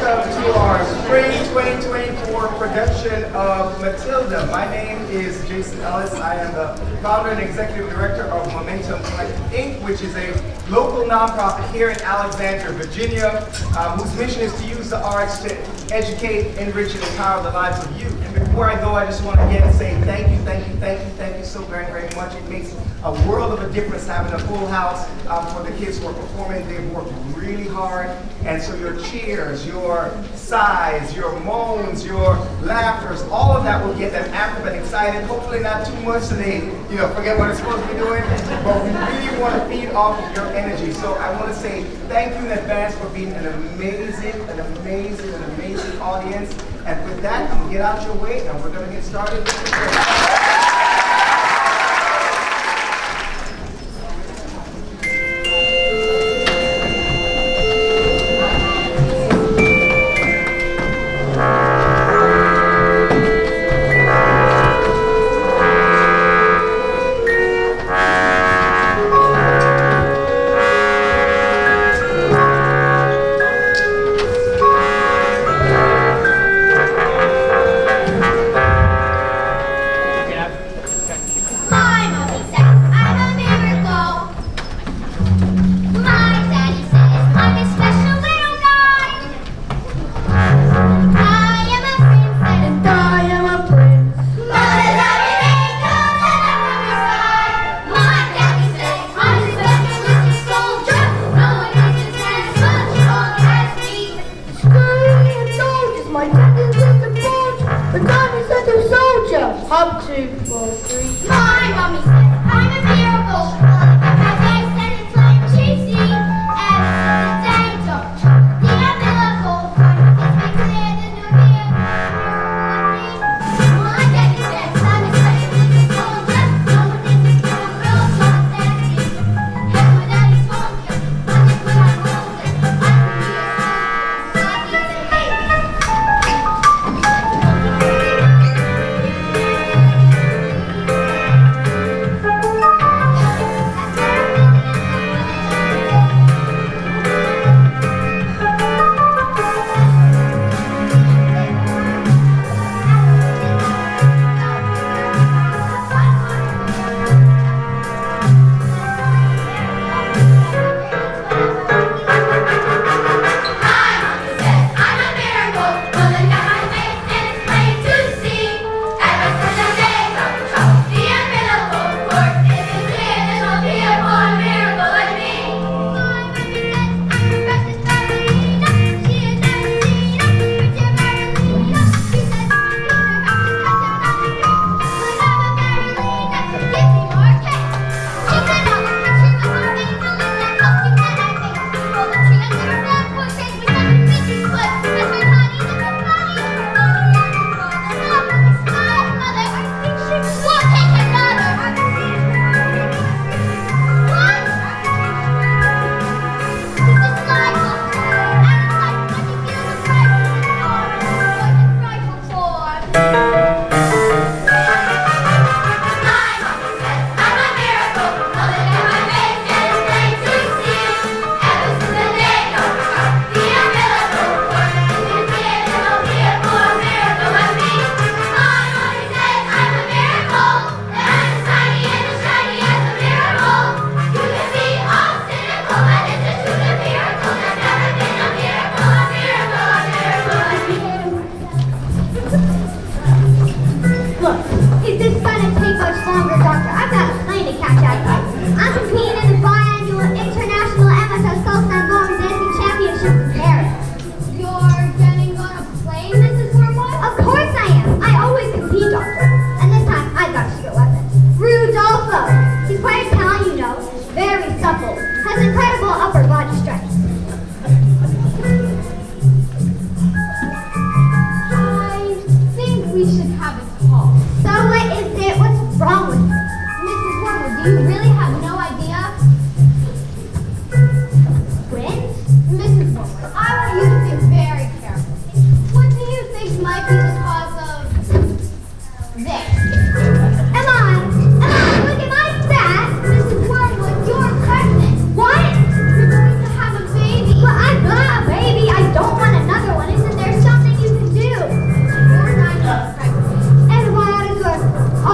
welcome to our Spring 2024 production of Matilda. My name is Jason Ellis. I am the founder and executive director of Momentum Inc., which is a local nonprofit here in Alexandria, Virginia, whose mission is to use the arts to educate, enrich, and empower the lives of youth. And before I go, I just want to again say thank you so very, very much. It makes a world of a difference having a full house for the kids who are performing. They've worked really hard, and so your cheers, your sighs, your moans, your laughters, all of that will get them active and excited. Hopefully not too much so they forget what they're supposed to be doing, but we really want to feed off of your energy. So I want to say thank you in advance for being an amazing audience. And with that, I'm going to get out your way, and we're going to get started with the show.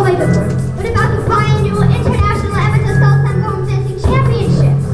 way before. What about the biannual International Amateur Salsa Ballroom Dancing Championships?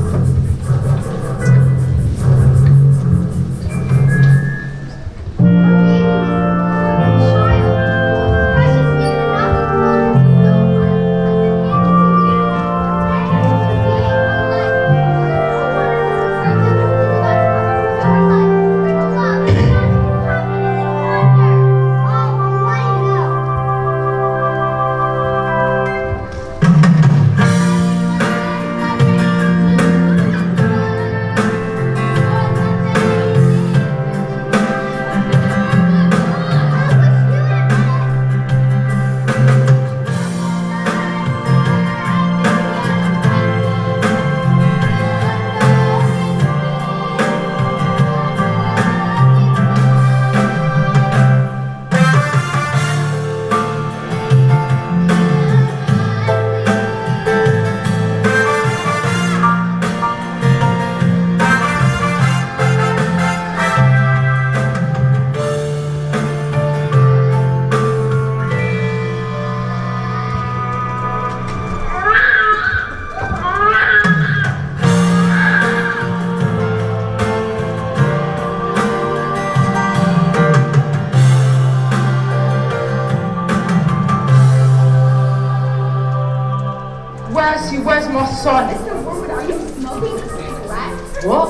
Where's my son? Mr. Woodward, are you smoking a cigarette? What?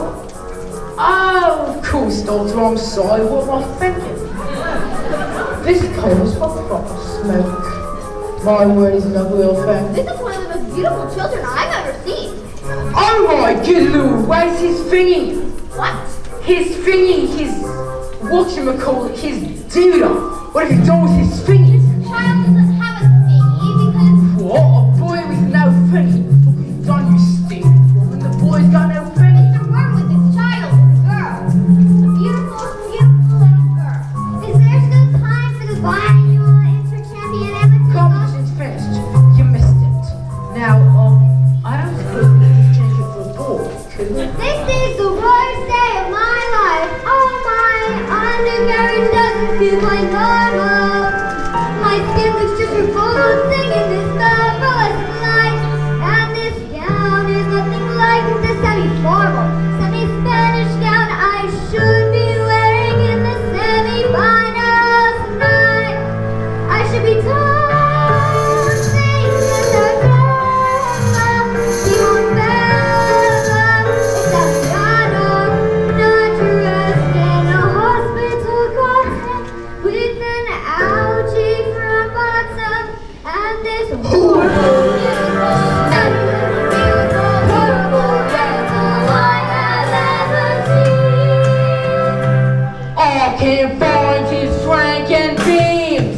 Oh, of course, Doctor, I'm sorry. What am I thinking? This comes for proper smoke. My word, is a real thing. This is one of the most beautiful children I've ever seen. Oh my good lord, where's his thingy? What? His thingy, his whatchamacallit, his doodle. What have you done with his thingy? This child doesn't have a thingy because... What? A boy with no thingy? What have you done, you stupid woman? The boy's got no thingy. Mr. Wormwood, this child is a girl. A beautiful, beautiful little girl. Is there still time for the biannual inter-champion amateur? Competition's finished. You missed it. Now, I don't suppose we can change it for a ball, could we? This is the worst day of my life. Oh my, undercarriage doesn't feel like normal. My skin looks just revolted singing this marvelous light. And this gown is nothing like the semi-formal, semi-Spanish gown I should be wearing in the semi-finals tonight. I should be dancing in the drama. She won't better. It's a piano, not dressed in a hospital closet with an algae from bottom and this horrible beautiful horrible I have ever seen. I can't find his swanking beams.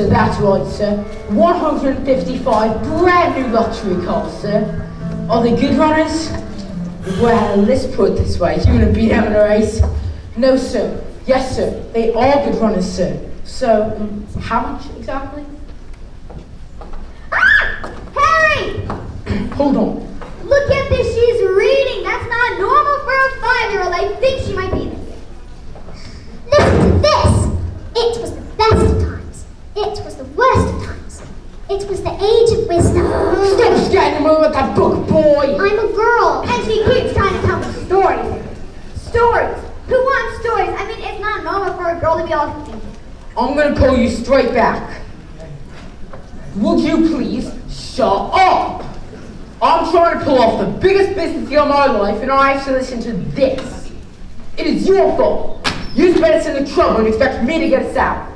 sir, that's right, sir. 155 brand new luxury cars, sir. Are they good runners? Well, let's put it this way. You gonna beat them in a race? No, sir. Yes, sir. They are good runners, sir. So, how much exactly? Ah! Harry! Hold on. Look at this, she's reading. That's not normal for a 5-year-old. I think she might be this. Listen to this. It was the best of times. It was the worst of times. It was the age of wisdom. Stop standing over with that book, boy! I'm a girl, and she keeps trying to tell me stories. Stories. Who wants stories? I mean, it's not normal for a girl to be all... I'm gonna pull you straight back. Would you please shut up? I'm trying to pull off the biggest business deal of my life, and I have to listen to this. It is your fault. You spent us in the trouble and expect me to get us out.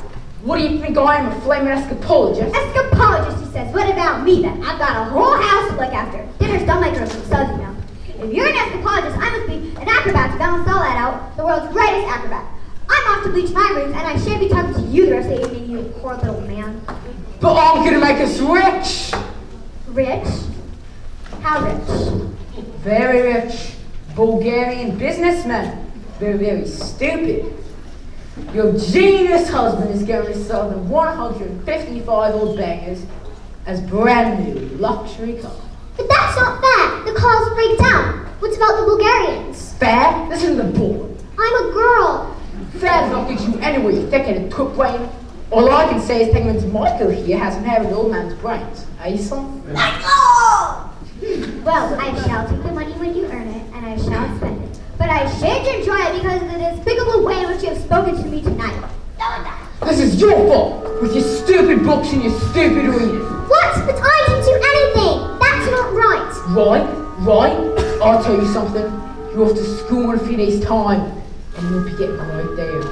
What do you think I am, a flaming escapologist? Escapologist, he says. What about me then? I've got a whole house to look after. Dinner's done my groceries, so you know. If you're an escapologist, I must be an acrobat to balance all that out. The world's greatest acrobat. I'm off to bleach my roots, and I shan't be talking to you the rest of the evening, you poor little man. But I'm gonna make us rich! Rich? How rich? Very rich. Bulgarian businessman. Very, very stupid. Your genius husband is going to sell them 155 old bangers as brand new luxury cars. But that's not fair. The cars break down. What about the Bulgarians? Fair? Listen to the boy. I'm a girl. Fair's not get you anywhere, you thick-headed cook brain. All I can say is Penguin's Michael here has inherited old man's brains. Eh, son? Michael! Well, I shall take the money when you earn it, and I shall spend it. But I shan't enjoy it because of the despicable way in which you have spoken to me tonight. This is your fault, with your stupid books and your stupid reading. What? But I didn't do anything. That's not right. Right? I'll tell you something. You're off to school in a few days' time, and you'll be getting right there.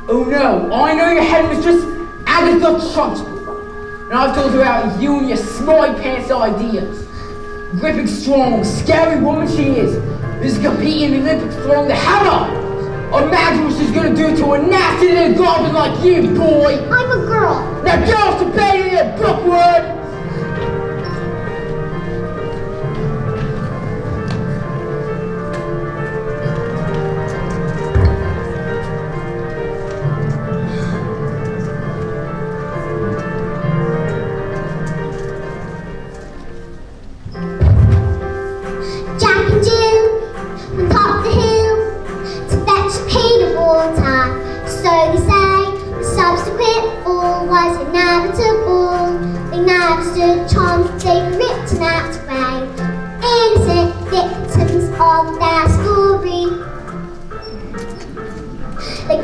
Oh no, I know your headmistress, Agatha Trunchbull. And I've told her about you and your smart pants ideas. Gripping strong, scary woman she is. This is competing in the Olympics throwing the hammer. Imagine what she's gonna do to a nasty little goblin like you, boy. I'm a girl. Now get off the bed in your bookworm.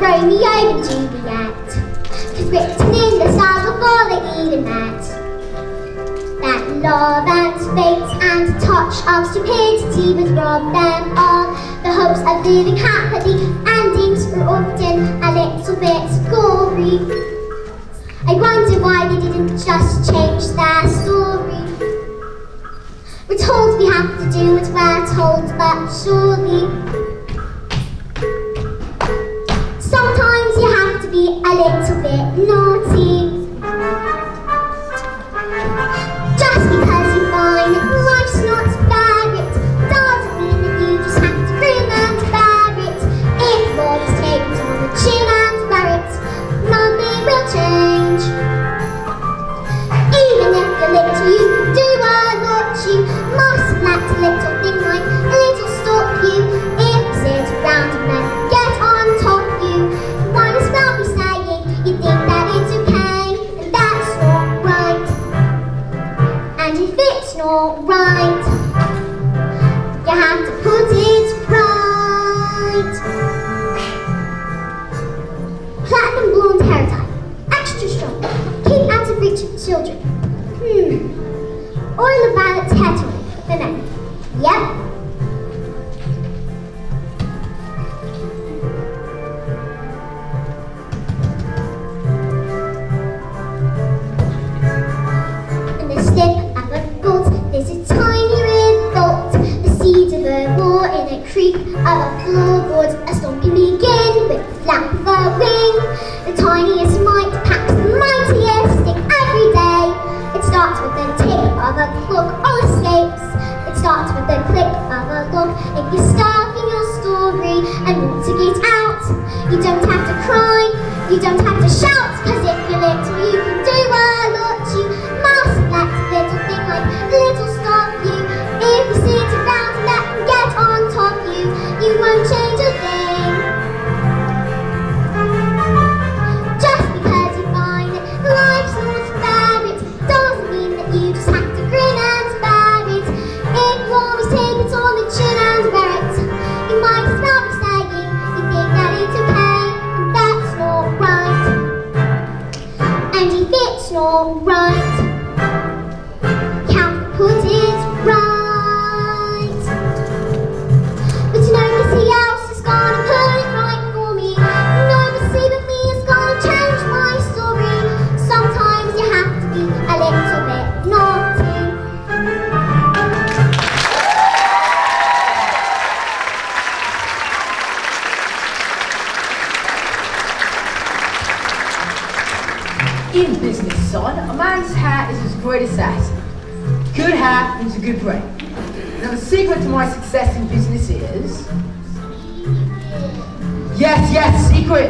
Romeo and Juliet, 'cause written in the stars before they even met. That love and fate and a touch of stupidity was robbed them of the hopes of living happily. Endings were often a little bit gory. I wonder why they didn't just change their story. We're told we have to do what we're told, but surely sometimes you have to be a little bit naughty. Just because you find that life's not fair, it doesn't mean that you just have to grin and bear it. If love is taken on the chin and wear it, nothing will change. Even if the little you can do a lot, you must let a little thing like a little stop you. If you sit around and then get on top you, might as well be saying you think that it's okay, and that's not right. And if it's not right, you have to put it right. Platinum blonde hair tie, extra strong, keep out of reach of children. Oil of violet hair tonic for men. Yep. In the stick of a bolt, there's a tiny revolt. The seed of a war in a creak of a floorboard. A storm can begin with a flap of a wing. The tiniest mite packs the mightiest stick. cry. You don't have to shout, cause if you're little, you can do a lot. You must let a little thing like little stop you. If you sit around and let them get on top you, you won't change a thing. Just because you find that life's not fair, it doesn't mean that you just have to grin and bear it. If you always take it on the chin and bear it, you might as well be saying you think that it's okay, and that's not right. And if it's not right, can't put it right. But nobody else is gonna put it right for me. Nobody but me is gonna change my story. Sometimes you have to be a little bit naughty. In business, son, a man's hat is his greatest asset. Good hat means a good brain. Now the secret to my success in business is... Yes, secret.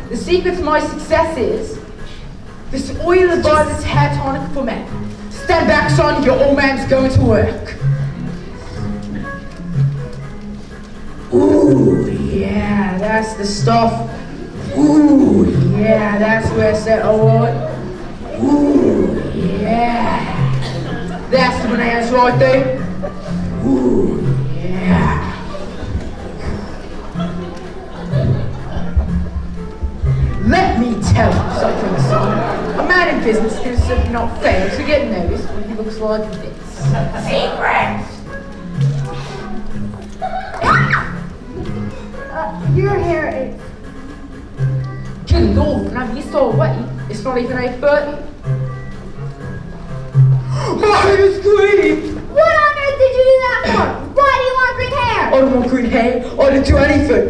The secret to my success is this oil of this hair tonic for men. Stand back, son, your old man's going to work. Ooh, yeah, that's the stuff. Ooh, yeah, that's where I said, oh, ooh, yeah. That's the bananas right there. Ooh, yeah. Let me tell you something, son. A man in business is simply not fair to get noticed when he looks like this. Secret! Your hair is... Good Lord, whenever you stole away, it's not even 8:30. My hair is green! What on earth did you do that for? Why do you want green hair? I don't want green hair. I didn't do anything.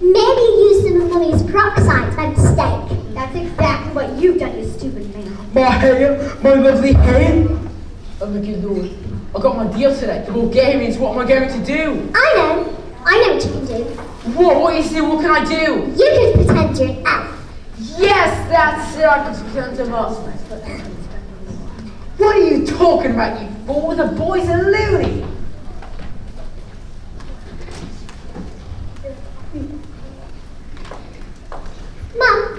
Maybe you used some of Mummy's peroxide by mistake. That's exactly what you've done, you stupid man. My hair, my lovely hair. Oh my good Lord, I got my deal today. The Bulgarians, what am I going to do? I know what you can do. What is it? What can I do? You can pretend you're an elf. Yes, that's it. I can pretend to us. What are you talking about, you fool? The boy's a loony. Mom,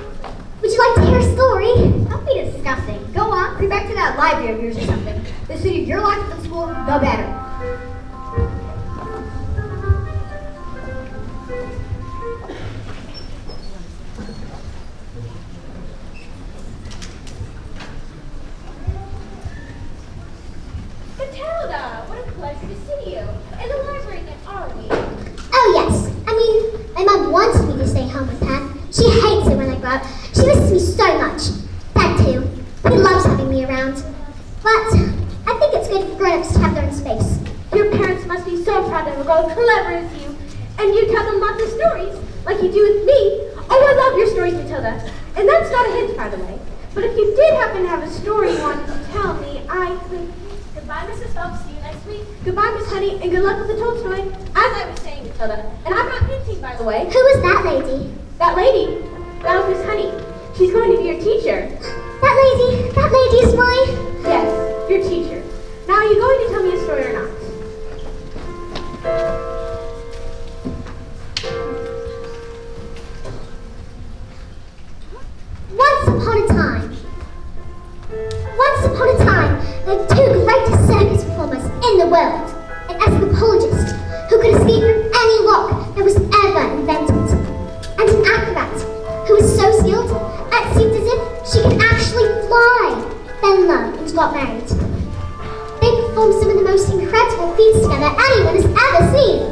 would you like to hear a story? Don't be disgusting. Go on, go back to that library of yours or something. The sooner your life at school, the better. Matilda, what a pleasure to see you. In the library again, are we? Oh yes, my mom wanted me to stay home with her. She hates it when I go out. She misses me so much. Dad too. He loves having me around. But I think it's good for grown-ups to have their own space. Your parents must be so proud of a girl as clever as you. And you tell them lots of stories, like you do with me. Oh, I love your stories, Matilda. And that's not a hint, by the way. But if you did happen to have a story you wanted to tell me, I could... Goodbye, Mrs. Phelps. See you next week. Goodbye, Miss Honey, and good luck with the Tolstoy. As I was saying, Matilda, and I'm not hinting, by the way. Who was that lady? That lady, that was Miss Honey. She's going to be your teacher. That lady is my... Yes, your teacher. Now, are you going to tell me a story or not? Once upon a time, there were two greatest circus performers in the world. An anthropologist who could escape from any lock that was ever invented. And an acrobat who was so skilled, it seemed as if she could actually fly. Fell in love and got married. They performed some of the most incredible feats together anyone has ever seen.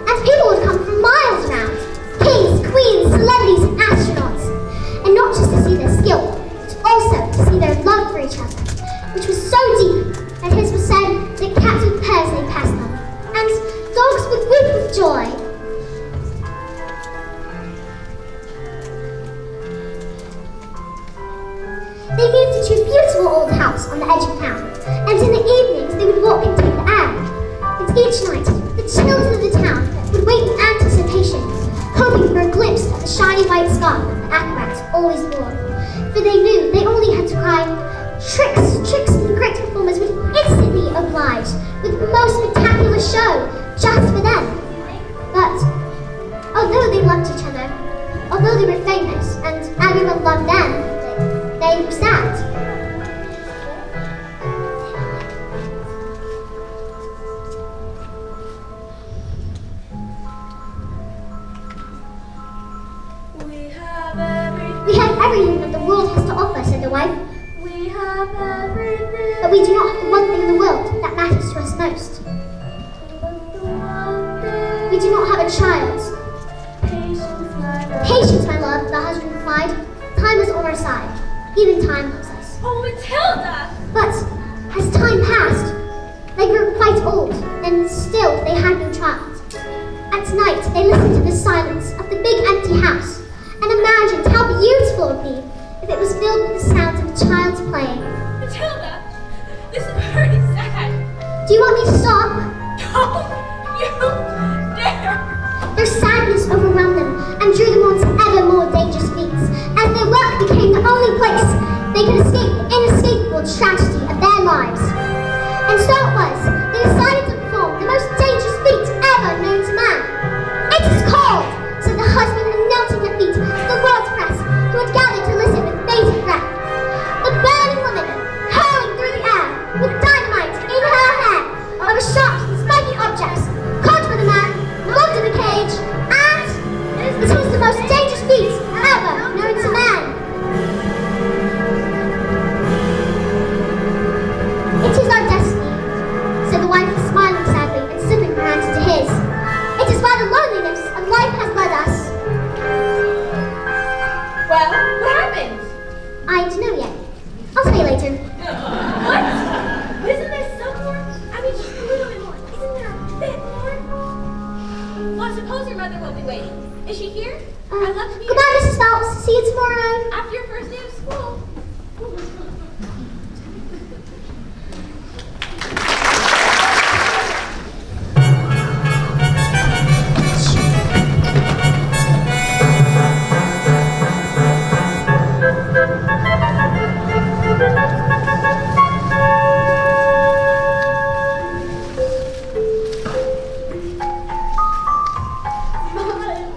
And people would come from miles around. Kings, queens, celebrities, and astronauts. And not just to see their skill, but also to see their love for each other, which was so deep that his was said that cats would purr as they passed them, and dogs would whoop with joy. They moved into a beautiful old house on the edge of town, and in the evenings they would walk and take the air. And each night, the children of the town would wait in anticipation, hoping for a glimpse the shiny white scarf that the acrobats always wore. For they knew they only had to cry, "Tricks, tricks," and the great performers would instantly oblige with the most spectacular show just for them. But although they loved each other, although they were famous and everyone loved them, they were sad. We have everything that the world has to offer, said the wife. We have everything. But we do not have the one thing in the world that matters to us most. We do not have a child. Patience, my love, the husband replied. Time is on our side. Even time loves us. Oh, Matilda! But as time passed, they grew quite old, and still they had no child. At night, they listened to the silence of the big empty house and imagined how beautiful it would be if it was filled with the sounds of a child's playing. Matilda, this is very sad. Do you want me to stop? Don't you dare! Their sadness overwhelmed them and drew them on to ever more dangerous feats, as their work became the only place they could escape the inescapable tragedy of their lives. And so it was, they decided to perform the most dangerous feat ever known to man. "It is called," said the husband, and knelt at their feet to the world's press, who had gathered to listen with bated breath. The burning woman, hurling through the air, with dynamite in her hair, over sharp, spiky objects, caught with a man, locked in a cage, and it was the most dangerous feat ever known to man. "It is our destiny," said the wife, smiling sadly and slipping her hand into his. "It is by the loneliness of life has led us." Well, what happened? I don't know yet. I'll tell you later. What? Isn't there some more? I mean, just a little bit more. Isn't there a bit more? Well, I suppose your mother will be waiting. Is she here? I'd love to meet Goodbye, her. Mrs. Phelps. See you tomorrow. After your first day of school.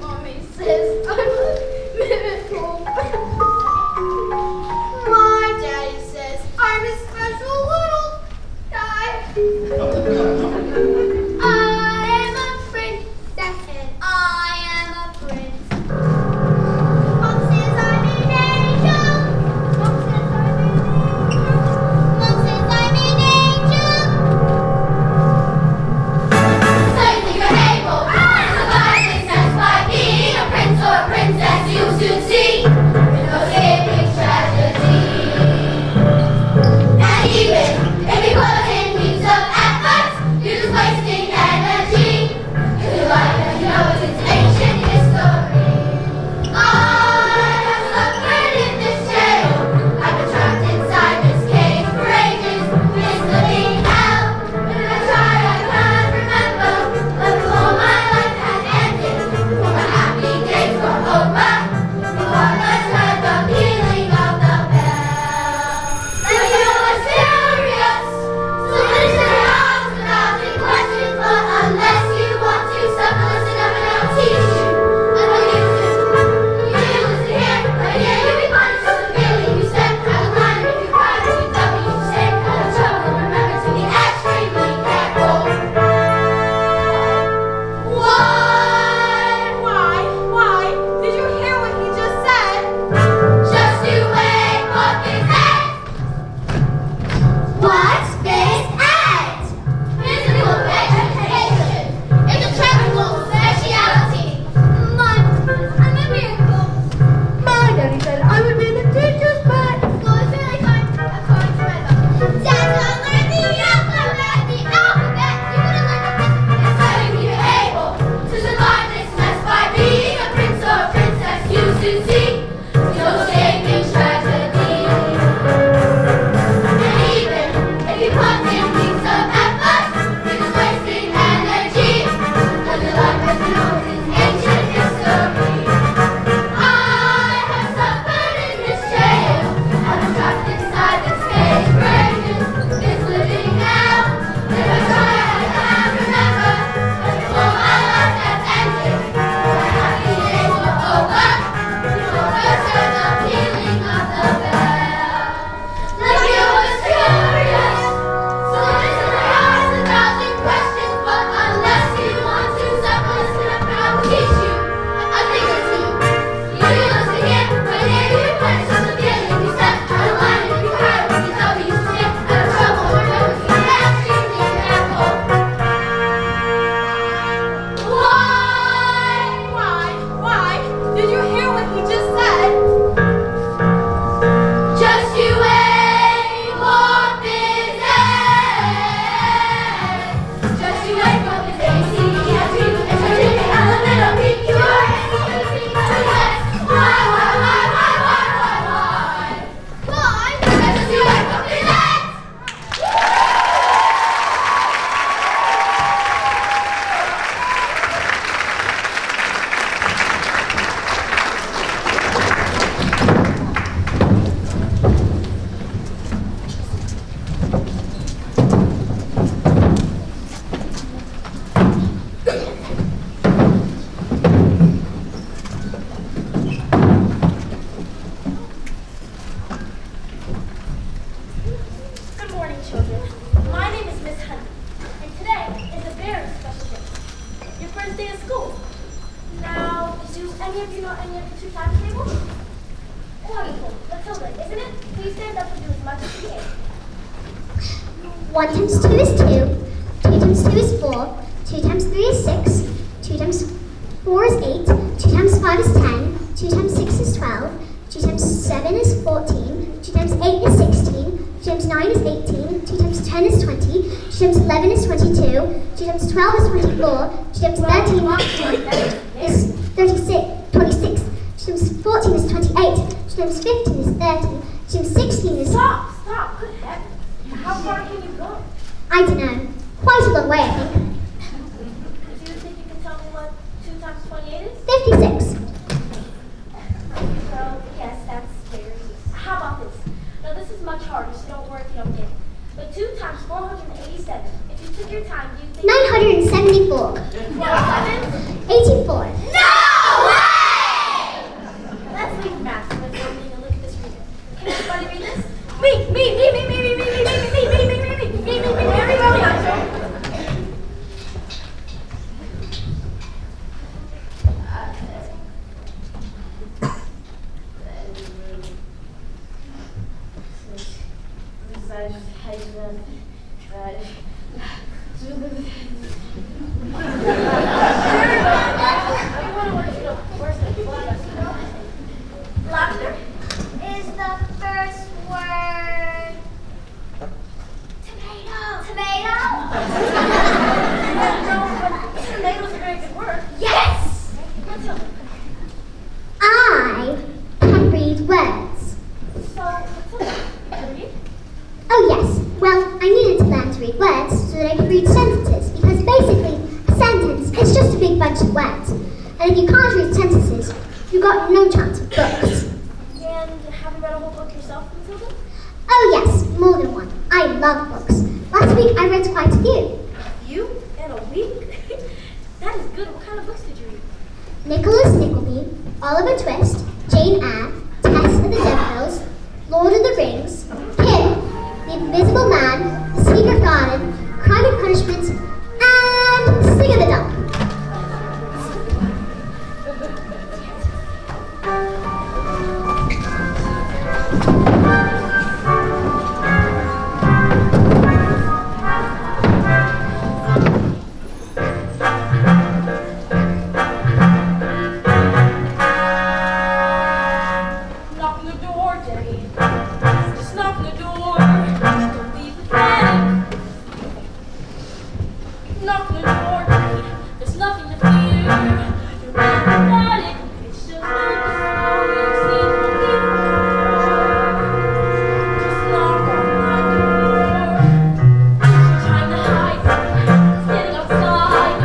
Mommy says I'm a miracle. My daddy says I'm a special little guy. I am a princess and I am a prince. Mom says I'm an angel. Mom says I'm an angel. Mom says I'm an angel. So you think you're able to survive this test by being a prince or a princess? You soon see with no saving strategy. And even if you put in heaps of effort, Any of you know any of the 2 times table? Wonderful. Matilda, isn't it? Please stand up and do as much as you can. 1 times 2 is 2. 2 times 2 is 4. 2 times 3 is 6. 2 times 4 is 8. 2 times 5 is 10. 2 times 6 is 12. 2 times 7 is 14. 2 times 8 is 16. 2 times 9 is 18. 2 times 10 is 20. 2 times 11 is 22. 2 times 12 is 24. 2 times 13 is 26. 2 times 14 is 28. 2 times 15 is 30. 2 times 16 is... Stop! Good heavens. How far can you go? I don't know. Quite a long way, I think. Do you think you can tell me what 2 times 28 is? 56. Well, yes, that's very easy. How about this? Now, this is much harder, so don't worry if you don't get it. But 2 times 487. If you took your time, do you think... 974. 7? 84. No way! Let's leave math so let's take a look at this reader. Can everybody read this? Me. Everybody answer. Laughter Is the first word tomato. tomato? No, but tomato's a very good word. Yes! Matilda. I can read words. So, Matilda, can you read? Oh yes. Well, I needed to learn to read words so that I could read sentences because basically a sentence is just a big bunch of words. And if you can't read sentences, you've got no chance of books. And have you read a whole book yourself, Matilda? Oh yes, more than one. I love books. Last week I read quite a few. You? In a week? That is good. What kind of books did you read? Nicholas Nickleby, Oliver Twist, Jane Eyre, Tess of the Devils, Lord of the Rings, Kim, The Invisible Man, The Secret Garden, Crime and Punishment, and Sing of the Dog. Knock on the door, Jenny. Just knock on the door. Don't be pathetic. Knock on the door, Jenny. There's nothing to fear. You're being pathetic. It's just like the snow you've seen before. Just knock on my door. You're trying to hide from me. It's getting outside.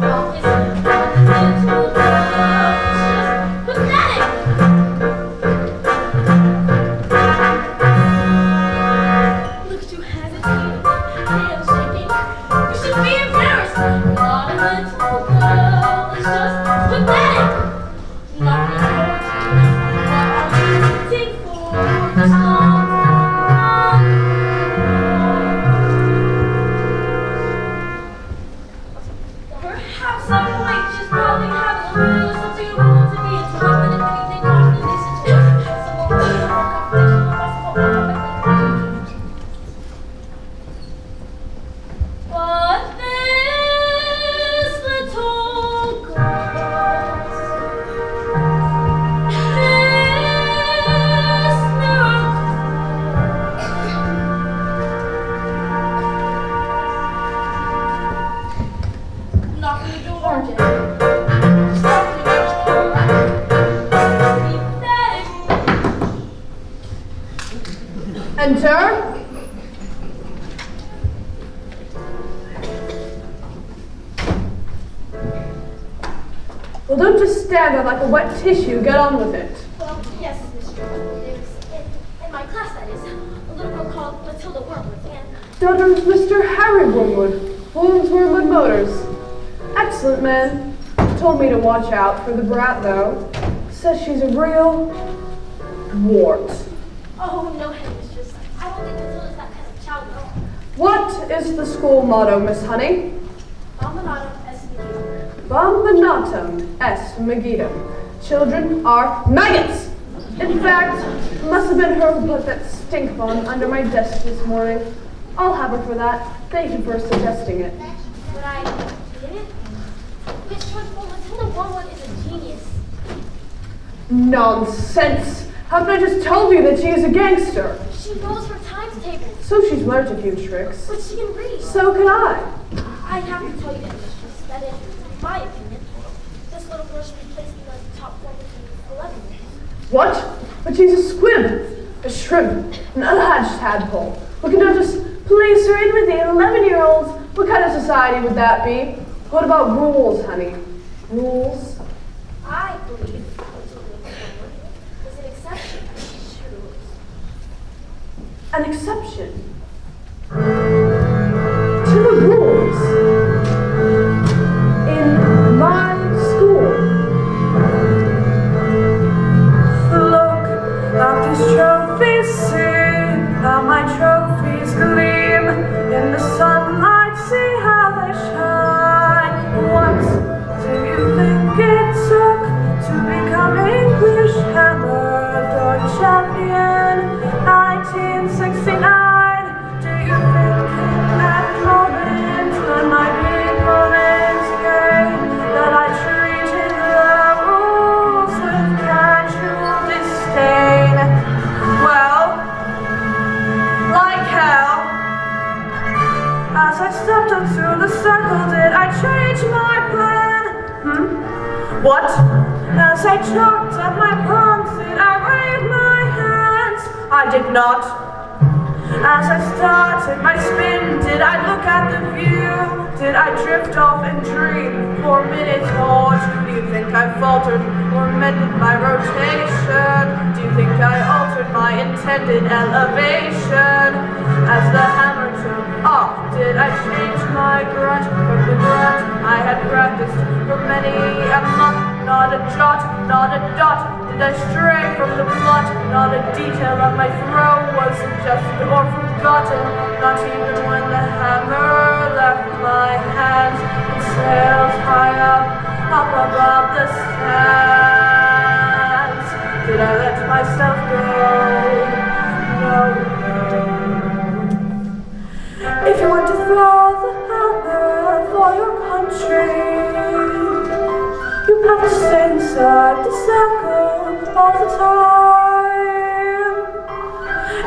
All this little love. It's just pathetic. Look at you hesitating, hands shaking. You should be embarrassed. Not a little girl, it's just pathetic. Knock on the door, what are you waiting for? Just knock on the door. Perhaps I'm late, she's probably having a little something wrong to be interrupted if anything wrong in this situation. Someone will be more confidential than possible. But this little girl, this miracle. Knock on the door, Jay. Knock on the door. Be pathetic. Enter. Well, don't just stand there like a wet tissue. Get on with it. Well, yes, Mr. There's, in my class, that is, a little girl called Matilda Wormwood, and Daughter of Mr. Harry Wormwood, Holmes Wormwood Motors. Excellent man. Told me to watch out for the brat, though. Says she's a real wart. oh, no, headmistress. I don't think Matilda's that kind of child at all. What is the school motto, Miss Honey? Bambinatum est Megiddo. Bambinatum est Megiddo. Children are maggots. In fact, must have been her who put that stink bomb under my desk this morning. I'll have her for that. Thank you for suggesting it. But I didn't. Miss Trustful, Matilda Warwood is a genius. Nonsense! Haven't I just told you that she is a gangster? She knows her times tables, So she's learned a few tricks. but she can read. So can I. I have to tell you this, that in my opinion, this little girl should be placed in the top 4 between 11 years. What? But she's a squib, a shrimp, an unhatched tadpole. We cannot just place her in with the 11-year-olds. What kind of society would that be? What about rules, honey? Rules? I believe Matilda is an exception to rules. An exception to the rules in my school. Look at these trophies, see how my trophies gleam in the sunlight, see how they shine. What do you think it took to become English hammer Deutsch champion 1969? Do you think in that moment when my big moments came that I treated the rules with casual disdain? Well, like hell. As I stepped onto the circle, did I change my plan? What? As I chalked up my palms, did I wave my hands? I did not. As I started my spin, did I look at the view? Did I drift off and dream for minutes or two? Do you think I faltered or mended my rotation? Do you think I altered my intended elevation? As the hammer took off, did I change my grunt from the grunt I had practiced for many a month? Not a jot, not a dot. Did I stray from the plot? Not a detail of my throw was suggested or forgotten. Not even when the hammer left my hands and sailed high up above the stands. Did I let myself go? No, no. If you want to throw the hammer for your country, you have to stay inside the circle all the time.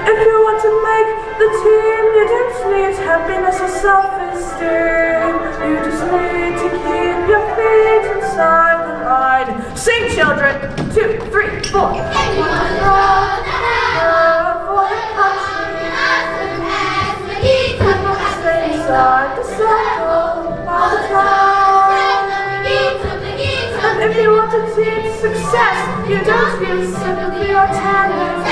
If you want to make the team, you don't need happiness or self-esteem. You just need to keep your feet inside the line. Sing, children! 2, 3, 4. If you want to throw the hammer for your country, you have to stay inside the circle all the time. And if you want to teach success, you don't need sympathy or tenderness. You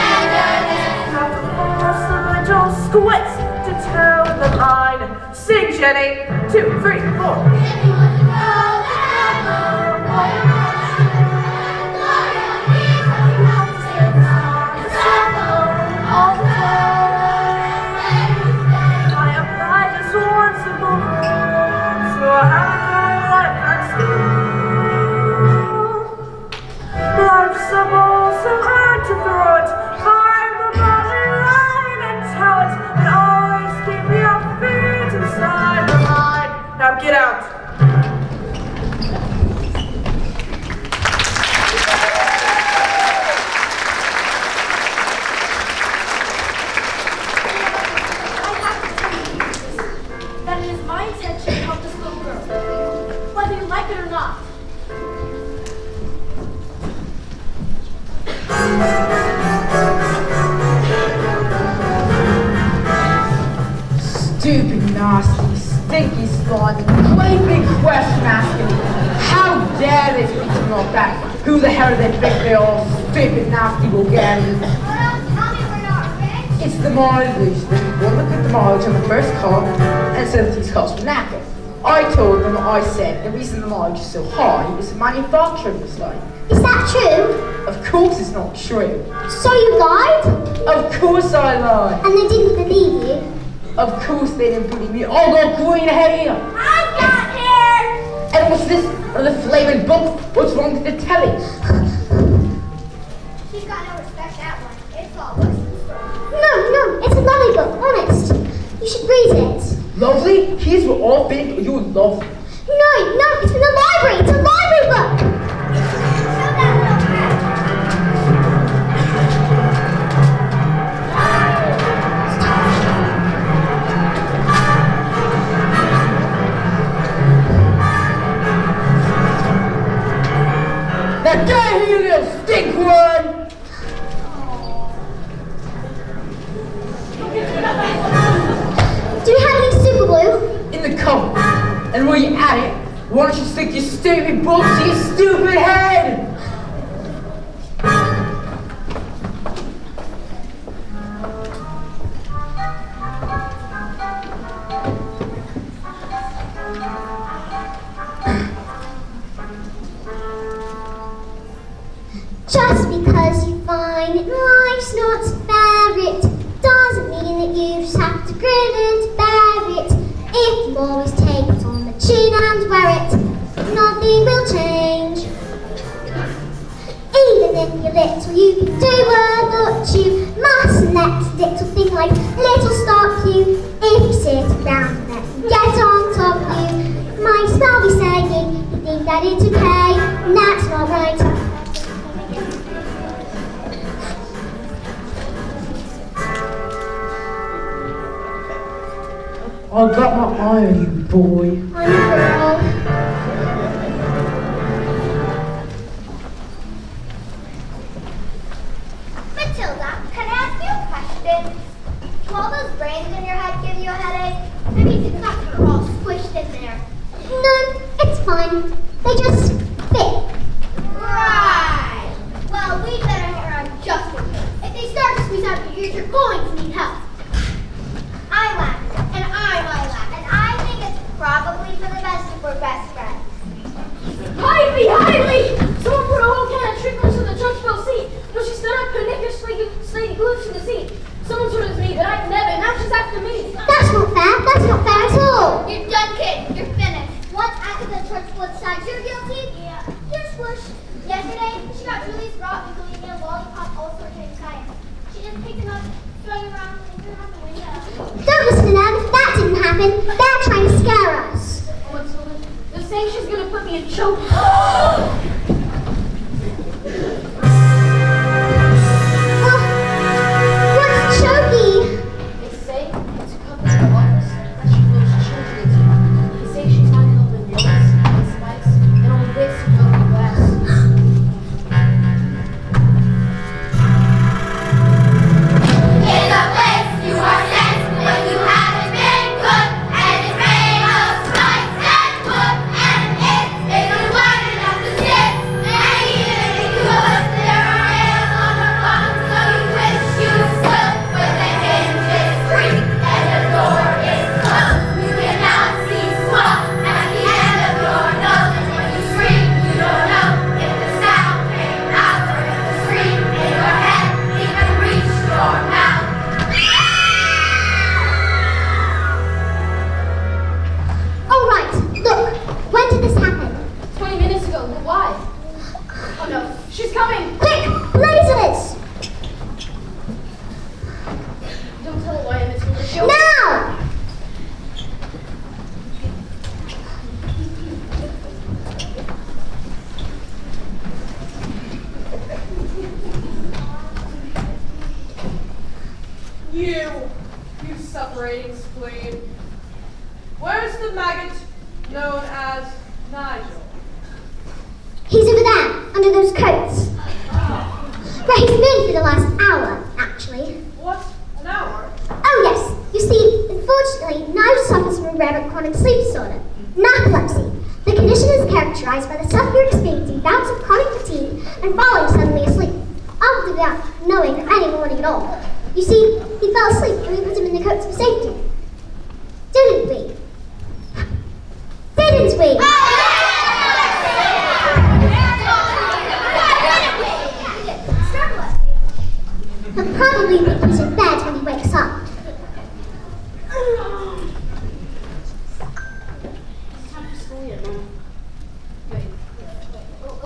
have to force the little squits to toe the line. Sing, Jenny. 2, 3, 4. If you want to go the hammer for your country, you have to stay inside the circle all the time. I apply this one simple rule to how life at school. Life's a ball, so hard to throw it. Find the body line and tow it. And always keep your feet inside the line. Now get out. I have to tell you that it is my intention to help this little girl, whether you like it or not. Stupid, nasty, stinky slime, great big question asking, how dare they speak to me like that? Who the hell do they think they are? Stupid, nasty Bulgarians. Well, tell me we're not rich. It's the mileage. One look at the mileage on the first car and said that these cars were knackered. I told them, I said, the reason the mileage is so high is the manufacturing mistake. Is that true? Of course it's not true. So you lied? Of course I lied. And they didn't believe you? Of course they didn't believe me. I got green hair. I've got hair! And what's this? Another flaming book? What's wrong with the telly? lovely book, honest. You should read it. Lovely? Here's what all think you're lovely. No, it's from the library. It's a library book. Show that little cat. Now get here, you little stinkworm! Do you have any super glue? In the cupboard. And while you're at it, why don't you stick your stupid books to your stupid head? Just because you find that life's not fair, it doesn't mean that you just have to grin and bear it. If you always take it on the chin and wear it, nothing will change. Even if you're little, you can do a lot. You mustn't let a little thing like little stop you. If you sit around and let them get on top of you, might as well be saying you think that it's okay, and that's not right. I got my eye on you, boy. I'm a girl. Matilda, can I ask you a question? Do all those brains in your head give you a headache? Maybe it's not they're all squished in there. No, it's fine. They just fit. Right. Well, we better hang around just in case. If they start to squeeze out your ears, you're going to need help. I laugh, and I laugh, and I think it's probably for the best if we're best friends. Hide me! Someone put a whole can of trinkles in the church bell seat. When she stood up, her knickers sliding glues to the seat. Someone told it to me, but I'd never, now she's after me. That's not fair. That's not fair at all. You're done, kid. You're finished. Once Agatha touched both sides, you're guilty. Yeah. You're squished. Yesterday, she got Julie's raw and gave me a lollipop all sorts of time. She just picked him up, throwing around, and threw him out the window. Don't listen to them. That didn't happen. They're trying to scare us. They're saying she's gonna put me in choke. What's choky? They say it's a couple in the office that she feels children into. They say she's hiding up in notes and spikes and all this and broken glass. In a place you are sent when you haven't been good, and it's made of spice and wood, and it isn't wide enough to sit. And even if you could, there are nails on the bottom, so you wish you stood. When the hinges creak and the door is closed, you cannot see smoke at the end of your nose. And when you scream, you don't know if the sound came out or if the scream in your head even reached your mouth. All right. Look. When did this happen? 20 minutes ago, but why? Oh no, she's coming! Quick! Lasers! Don't tell her why I'm missing the show. Now! You separating spleen. Where's the maggot known as Nigel? He's over there, under those coats. Where he's been for the last hour, actually. What? An hour? Oh yes, you see, unfortunately, Nigel suffers from a rare chronic sleep disorder, narcolepsy. The condition is characterized by the self-you're experiencing bouts of chronic fatigue and falling suddenly asleep, often without knowing any warning at all. You see, he fell asleep and we put him in the coats for safety. Didn't we? Didn't we? He'll probably think he's in bed when he wakes up. It's time for school yet, Mom. Wait.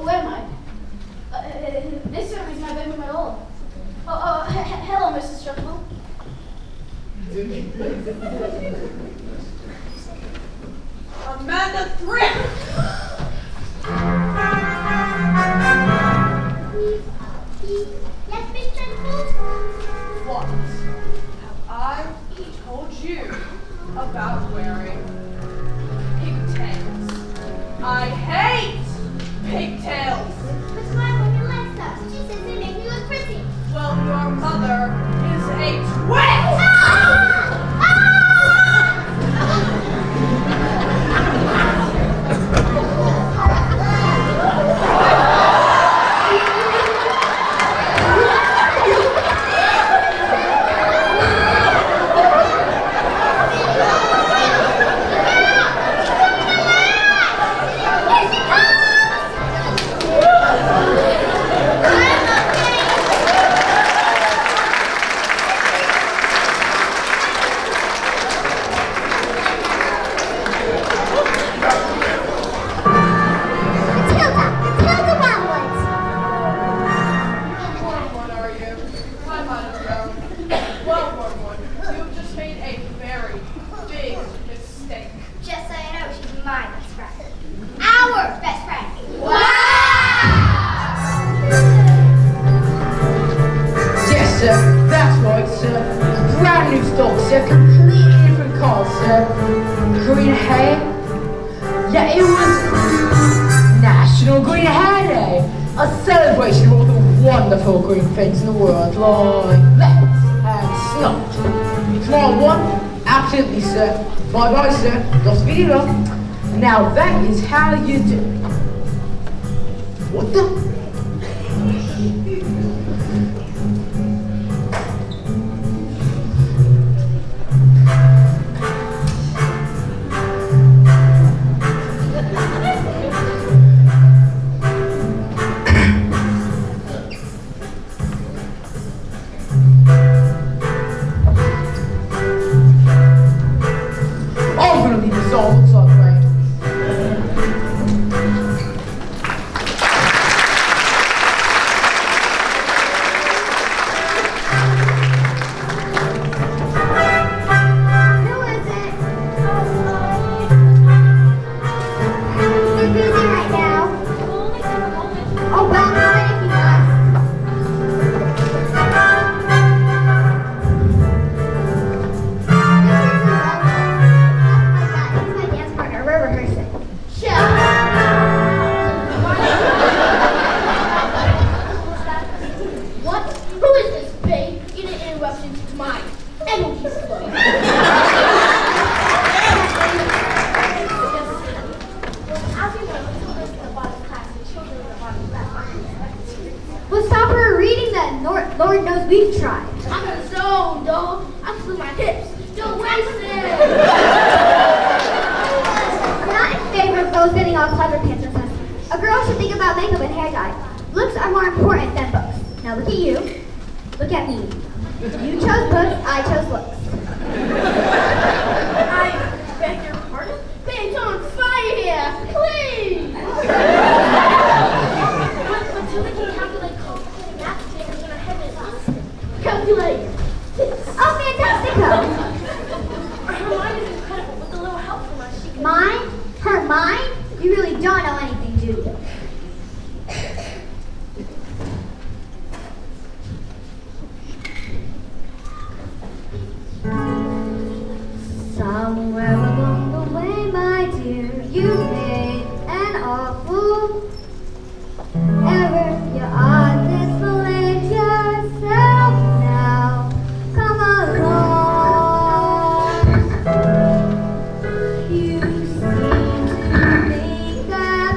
Where am I? This certainly is my bedroom at all. Hello, Mrs. Struckville. the thrift. Yes, Miss Sensible? What have I told you about wearing pigtails? I hate pigtails. But my woman likes us. She says they make me look pretty. Well, your mother is a twit. Green things in the world like left and snot. Tomorrow one, absolutely sir. Bye bye sir, lost video. Now that is how you do. What the? Lord knows we've tried. I'm a zone, dog. I flew my hips. Don't waste it. We're not in favor of girls getting all clever pants or something. A girl should think about makeup and hair dye. Looks are more important than books. Now look at you. Look at me. You chose books, I chose looks. I beg your pardon? Babe's on fire here. Please. Matilda can calculate complicated math figures in her head and Austin. Calculate. Oh, fantastico. Her mind is incredible. With a little help from us, she can... Mine? Her mind? You really don't know anything, do you? Somewhere along the way, my dear, you made an awful error. You're honest, believe yourself now. Come along. You seem to think that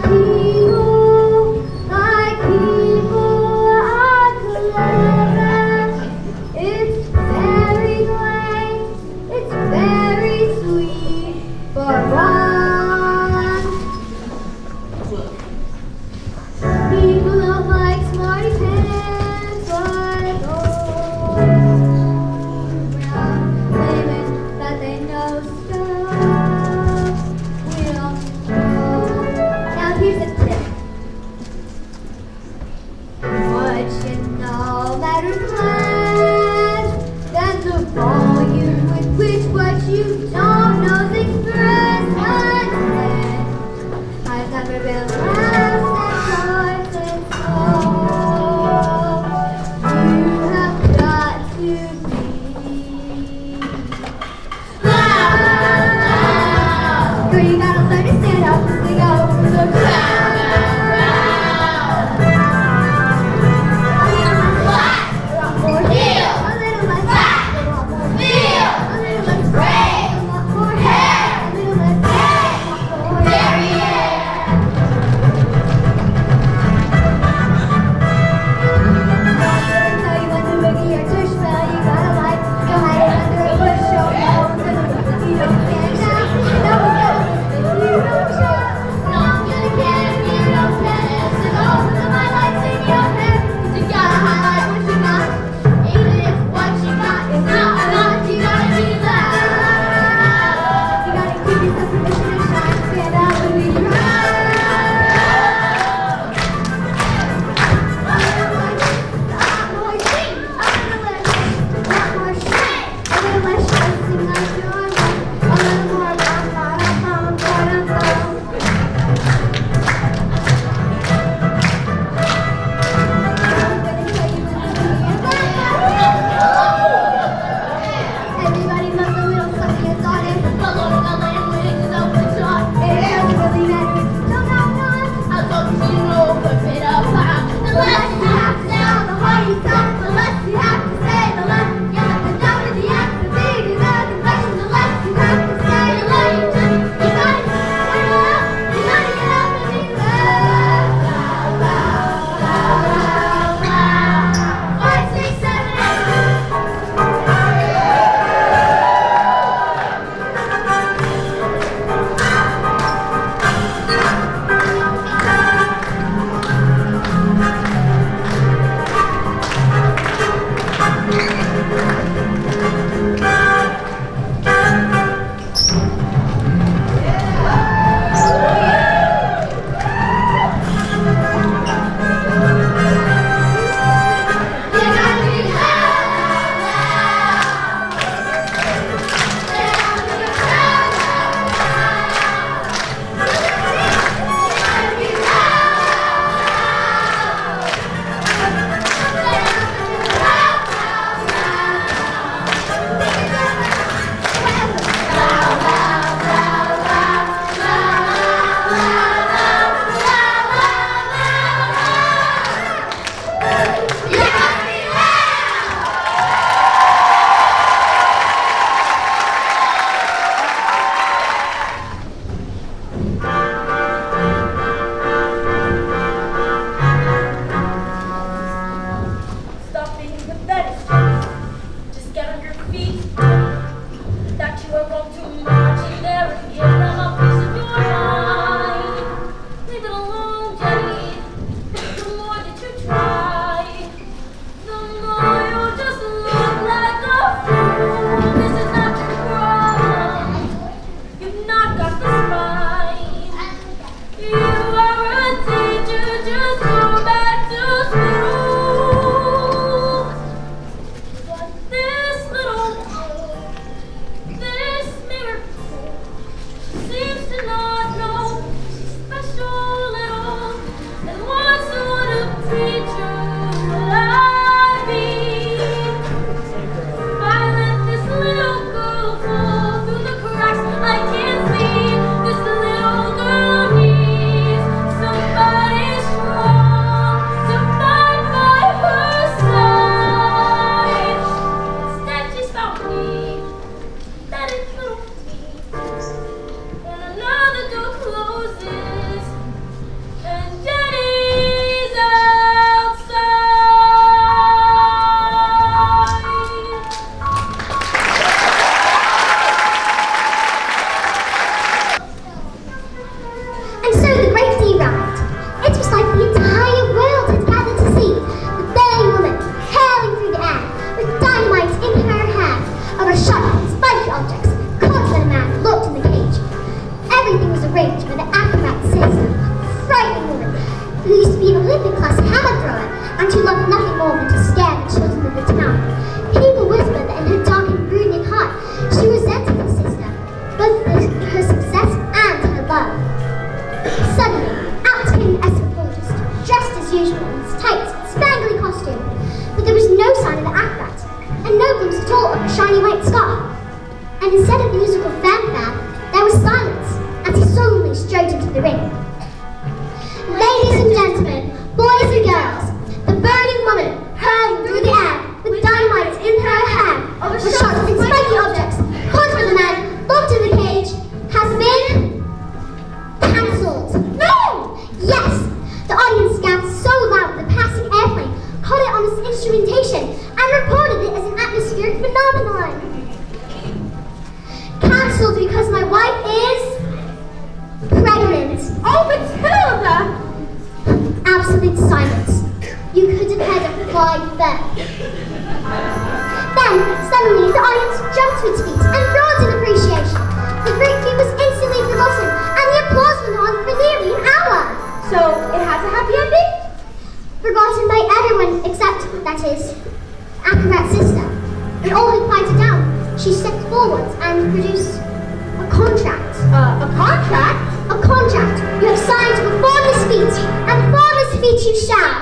gotta learn to stand up and sing out over the crowd. and she loved nothing more than to scare the children of the town. People whispered that in her dark and brooding heart, she resented her sister, both for her success and her love. Suddenly, out came the escapologist, dressed as usual in his tight, spangly costume, but there was no sign of the acrobat, and no glimpse at all of the shiny white scarf. And instead of musical fanfare, there was silence, as he saw calmly strode into the ring. Ladies and gentlemen, boys and girls, the burning woman hurling through the air with dynamite in her hand over sharp and spiky objects caught by the man locked in the cage has been cancelled. No! Yes! The audience gasped so loud the passing airplane caught it on its instrumentation and reported it as an atmospheric phenomenon. Cancelled because my wife is pregnant. Oh, Matilda! Absolute silence. You could have heard a fly there. Then, suddenly, the audience jumped to its feet and roared in appreciation. The great feat was instantly forgotten, and the applause went on for nearly an hour. So, it has a happy ending? Forgotten by everyone except, that is, Acrobat's sister. They all had quieted down. She stepped forward and produced a contract. A contract? A contract. You have signed to perform this feat, and perform this feat you shall.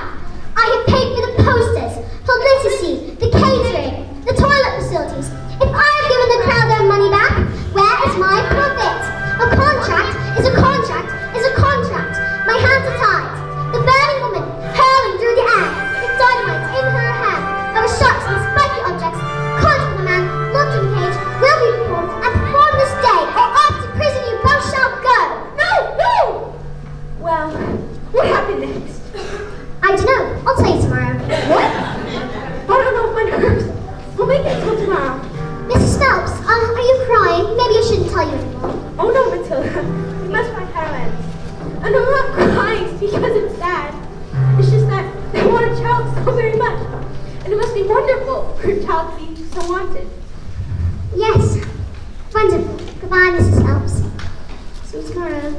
I have paid for the posters, publicity, the catering, the toilet facilities. If I have given the crowd their money back, where is my profit? A contract is a contract is a contract. My hands are tied. The burning woman hurling through the air with dynamite in her hand over sharks and spiky objects, caught with a man locked in a cage, will be performed and performed this day, or off to prison you both shall go. No, no! Well, what happened next? I don't know. I'll tell you tomorrow. What? I don't know if my nerves will make it till tomorrow. Mrs. Phelps, are you crying? Maybe I shouldn't tell you anymore. Oh no, Matilda. We must find Carolyn. And I'm not crying because it's sad. It's just that they want a child so very much. And it must be wonderful for a child to be so wanted. Yes. Wonderful. Goodbye, Mrs. Phelps. See you tomorrow.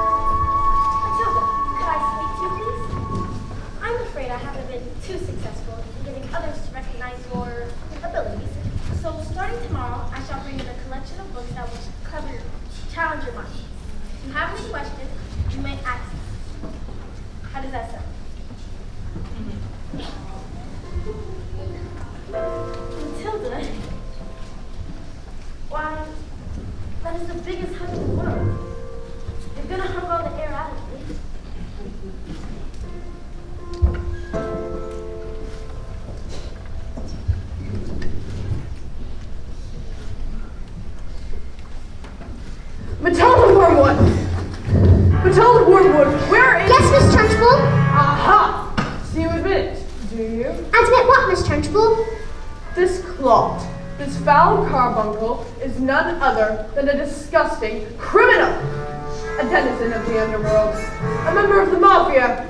Matilda, could I speak to you, please? I'm afraid I haven't been too successful in getting others to recognize your abilities. So starting tomorrow, I shall bring in a collection of books that will cleverly challenge your mind. If you have any questions, you may ask. How does that sound? Matilda? Why, that is the biggest hug in the world. You're gonna hug all the air out of me. Matilda Wormwood! Matilda Wormwood, where is... Yes, Miss Trunchbull? Aha! So you admit it, do you? Admit what, Miss Trunchbull? This clot, this foul carbuncle, is none other than a disgusting criminal. A denizen of the underworld, a member of the mafia.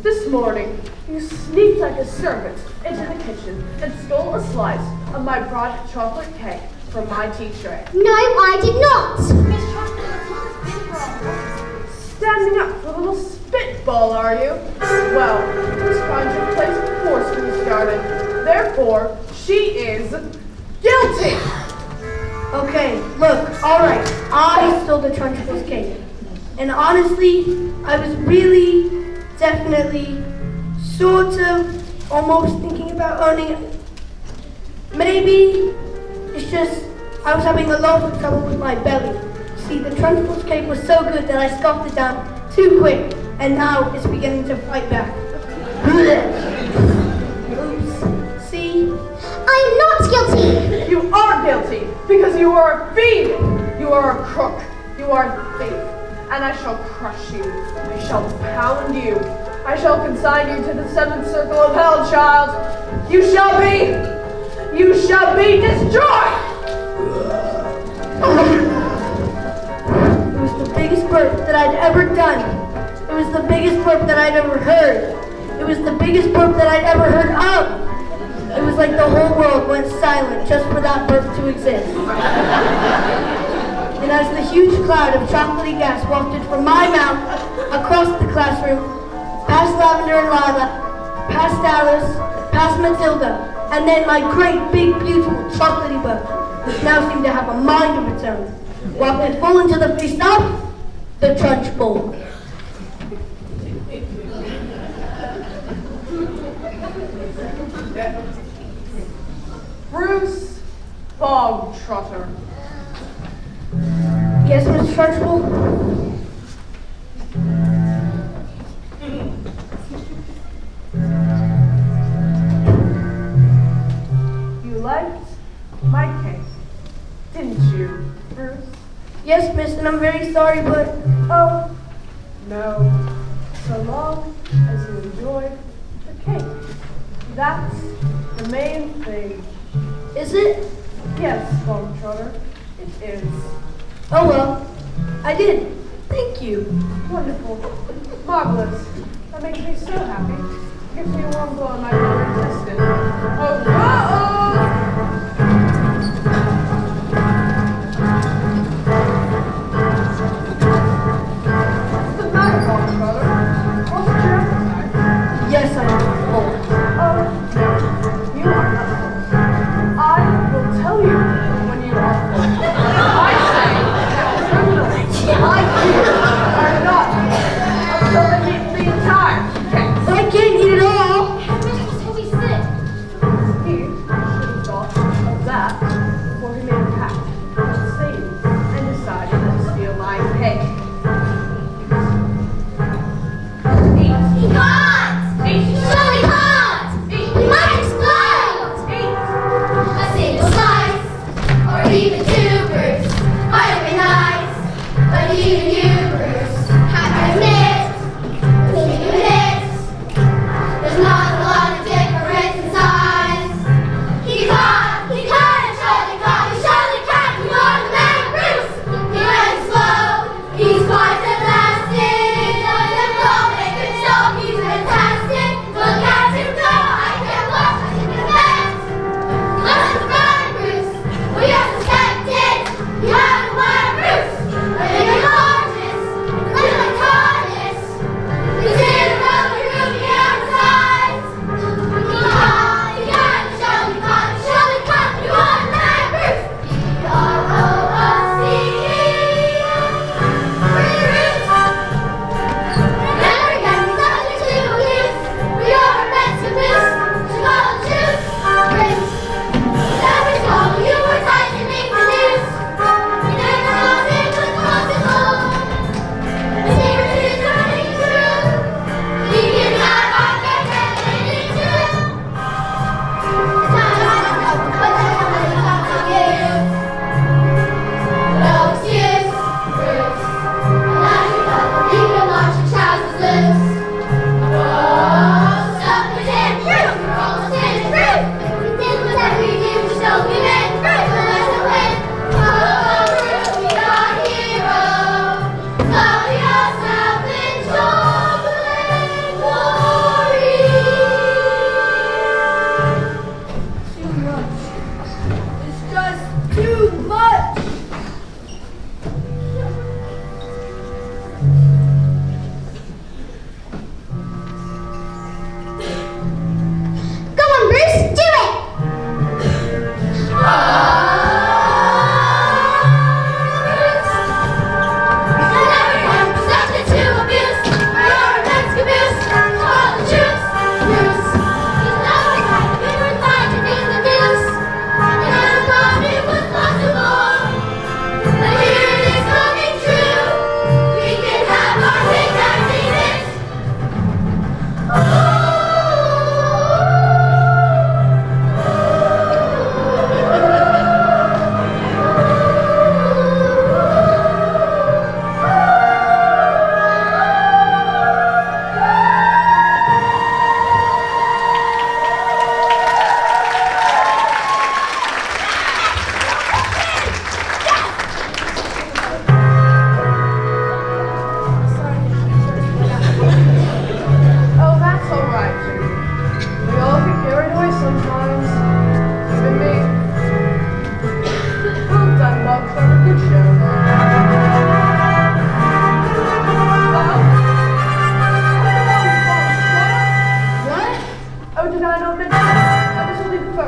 This morning, you sneaked like a servant into the kitchen and stole a slice of my broad chocolate cake from my tea tray. No, I did not. Miss Trunchbull, Matilda's been here all morning. Standing up for a little spitball, are you? Well, this finds your place of forcefully started. Therefore, she is guilty. Okay, look, alright, I stole the Trunchbull's cake. And honestly, I was really, definitely, sort of, almost thinking about owning it. Maybe, it's just, I was having a lot of trouble with my belly. See, the Trunchbull's cake was so good that I scoffed it down too quick, and now it's beginning to fight back. Oops. See? I am not guilty. You are guilty because you are a fiend. You are a crook. You are a thief. And I shall crush you. I shall pound you. I shall consign you to the seventh circle of hell, child. You shall be destroyed. It was the biggest burp that I'd ever done. It was the biggest burp that I'd ever heard. It was the biggest burp that I'd ever heard of. It was like the whole world went silent just for that burp to exist. And as the huge cloud of chocolatey gas wafted from my mouth across the classroom, past Lavender and Lila, past Alice, past Matilda, and then my great, big, beautiful, chocolatey bird, which now seemed to have a mind of its own, while it fall into the face of the trunch bowl. Bruce Bogtrotter. Yes, Miss Trunchbull? You liked my cake, didn't you, Bruce? Yes, miss, and I'm very sorry, but... Oh, no. So long as you enjoyed the cake. That's the main thing. Is it? Yes, Bogtrotter, it is. Oh, well, I did. Thank you. Wonderful. Marvelous. That makes me so happy. Gives me a warm glow in my lower intestine. Oh, uh-oh! What's the matter, Bogtrotter? What's your appetite? Yes, I am full. Oh, no. You are not full. I will tell you when you are full. I say that criminals like you are not until they eat the entire cake. I can't eat it all. Bruce will be sick.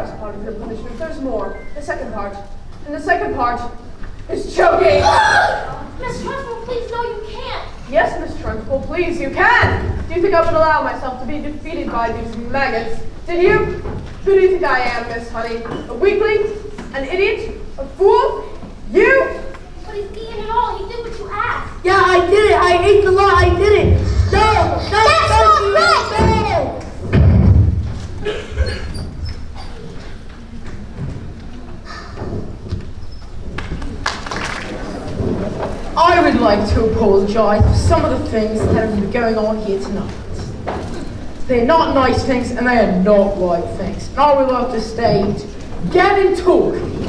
first part of your punishment. There's more. The second part. And the second part is choking. Miss Trunchbull, please, no, you can't. Yes, Miss Trunchbull, please, you can. Do you think I would allow myself to be defeated by these maggots? Did you? Who do you think I am, Miss Honey? A weakling? An idiot? A fool? You? But he's eating it all. He did what you asked. Yeah, I did it. I ate the lot. I did it. No, That's not right! no. I would like to apologize for some of the things that have been going on here tonight. They're not nice things and they are not right things. And I would like to state, Gavin talking,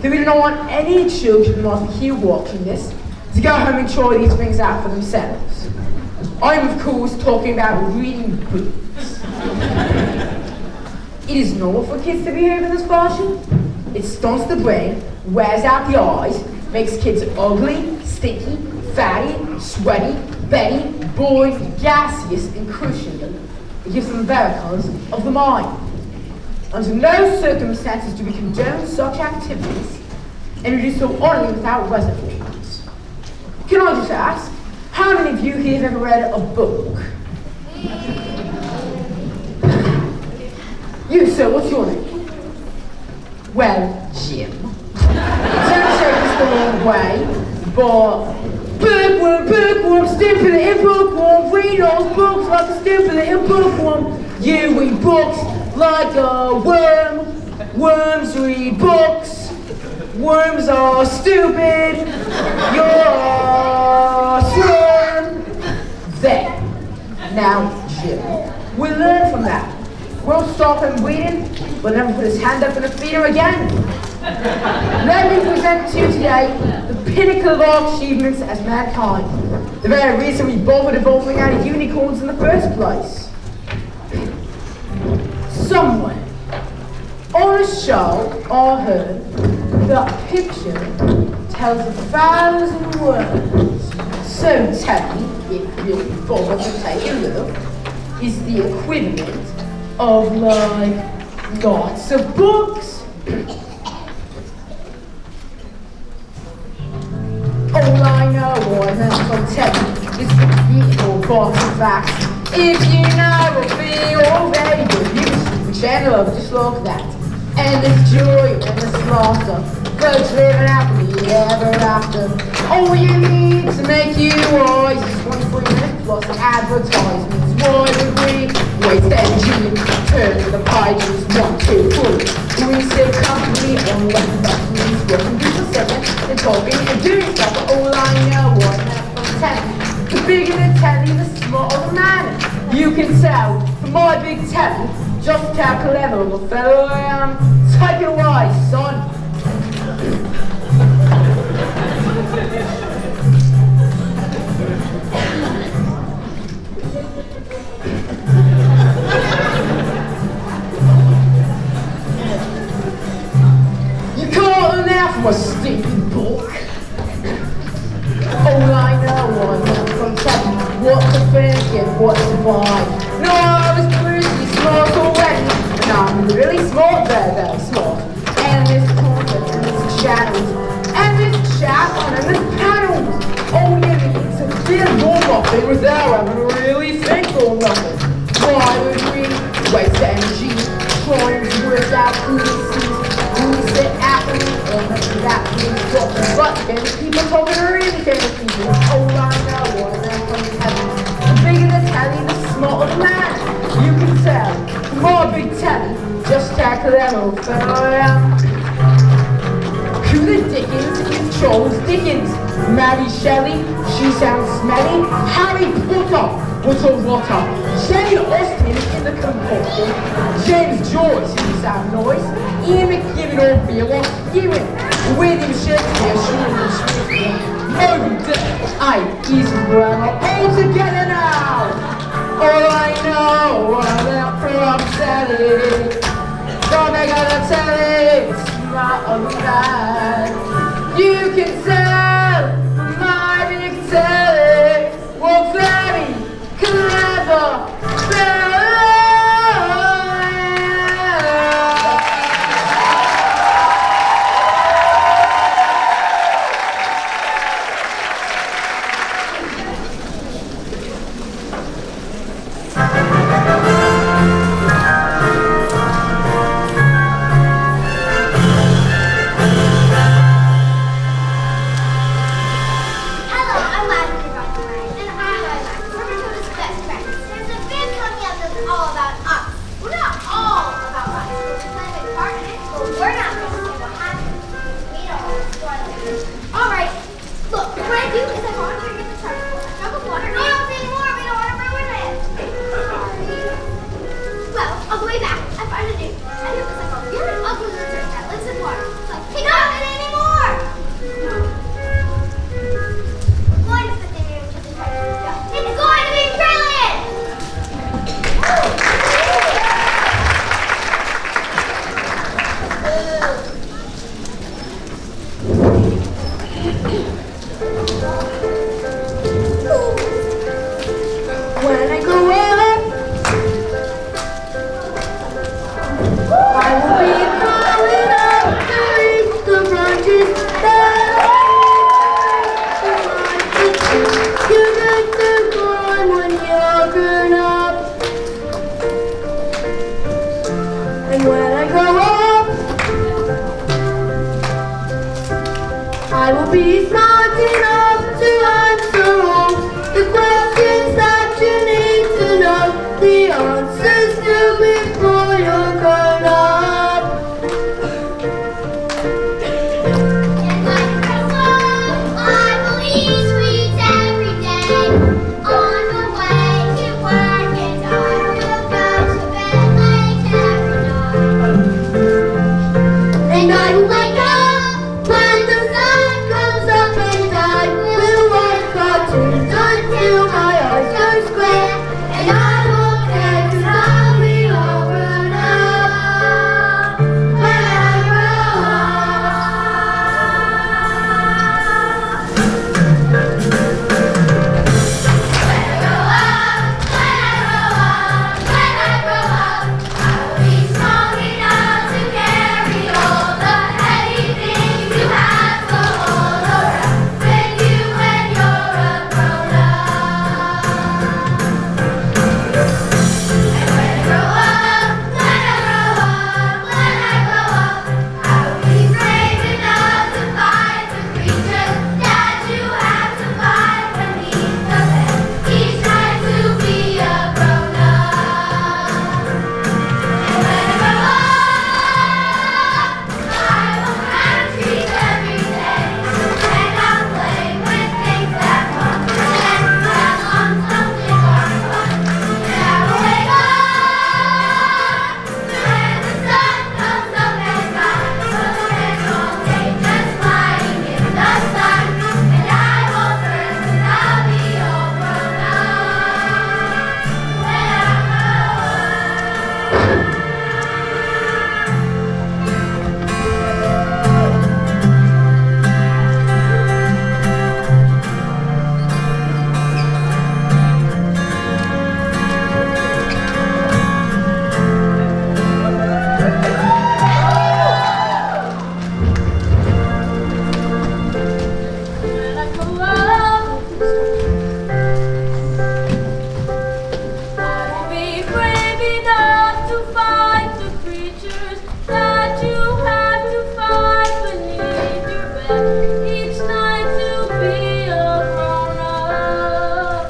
that we do not want any children like here watching this to go home and try these things out for themselves. I'm of course talking about reading books. It is normal for kids to behave in this fashion. It stunts the brain, wears out the eyes, makes kids ugly, sticky, fatty, sweaty, betty, bored, gaseous, and crucially, it gives them varicose of the mind. Under no circumstances do we condone such activities, and we do so only without reservations. Can I just ask, how many of you here have ever read a book? You, sir, what's your name? Well, Jim. Don't take this the wrong way, but bookworm, stupid little bookworm, read those books like a stupid little bookworm. You read books like a worm, worms read books, worms are stupid, you're a swarm. There. Now, Jim, we'll learn from that. We'll stop him reading, we'll never put his hand up in a feeder again. Let me present to you today the pinnacle of our achievements as mankind. The very reason we bothered evolving out of unicorns in the first place. Somewhere on a show I heard that a picture tells 1,000 words. So tell me, if you're bothered to take a look, is the equivalent of like lots of books. All I know, or I'm telling you, is the beautiful box of facts. If you know or feel already good, you can channel over just like that. And this joy and this laughter, folks living happily ever after. All you need to make you wise is 23 minutes plus advertisements. Why would we waste energy? Turn to the pages 1, 2, 3. We sit comfortably on what means working just a second and talking and doing stuff. But all I know what I'm telling. The bigger the telly, the smarter the man. You can tell from my big telly just how clever of a fellow I am. Take it away, son. You can't learn that from a stinking book. All I know was from telling what to think and what to buy. No, I was pretty smart already, and I'm really smart, very smart. And this content, and this channels, and this chat, and this panels. Oh yeah, it's a bit more nothing without having to really think or nothing. Why would we waste energy trying to work out who this is, who is it happening, and that means what the butt and people talking are really famous people. All I know was I'm from heaven. The bigger the telly, the smarter the man. You can tell from my big telly just how clever a fellow I am. Who the Dickens is Charles Dickens? Mary Shelley, she sounds smelly. Harry Potter, what a rotter. Jane Austen in the compulsion. James Joyce, he sound nice. Ian McGibbon or beer wants spewing. William Shakespeare, Shirley Shakespeare. Moby Dick, he's well all together now. All I know, what I'm from telly. Don't make a telly, smart or bad. You can tell my big telly, well, very clever, When I grow up, I will be brave enough to fight the creatures that you have to fight beneath your bed each night to be a grown-up.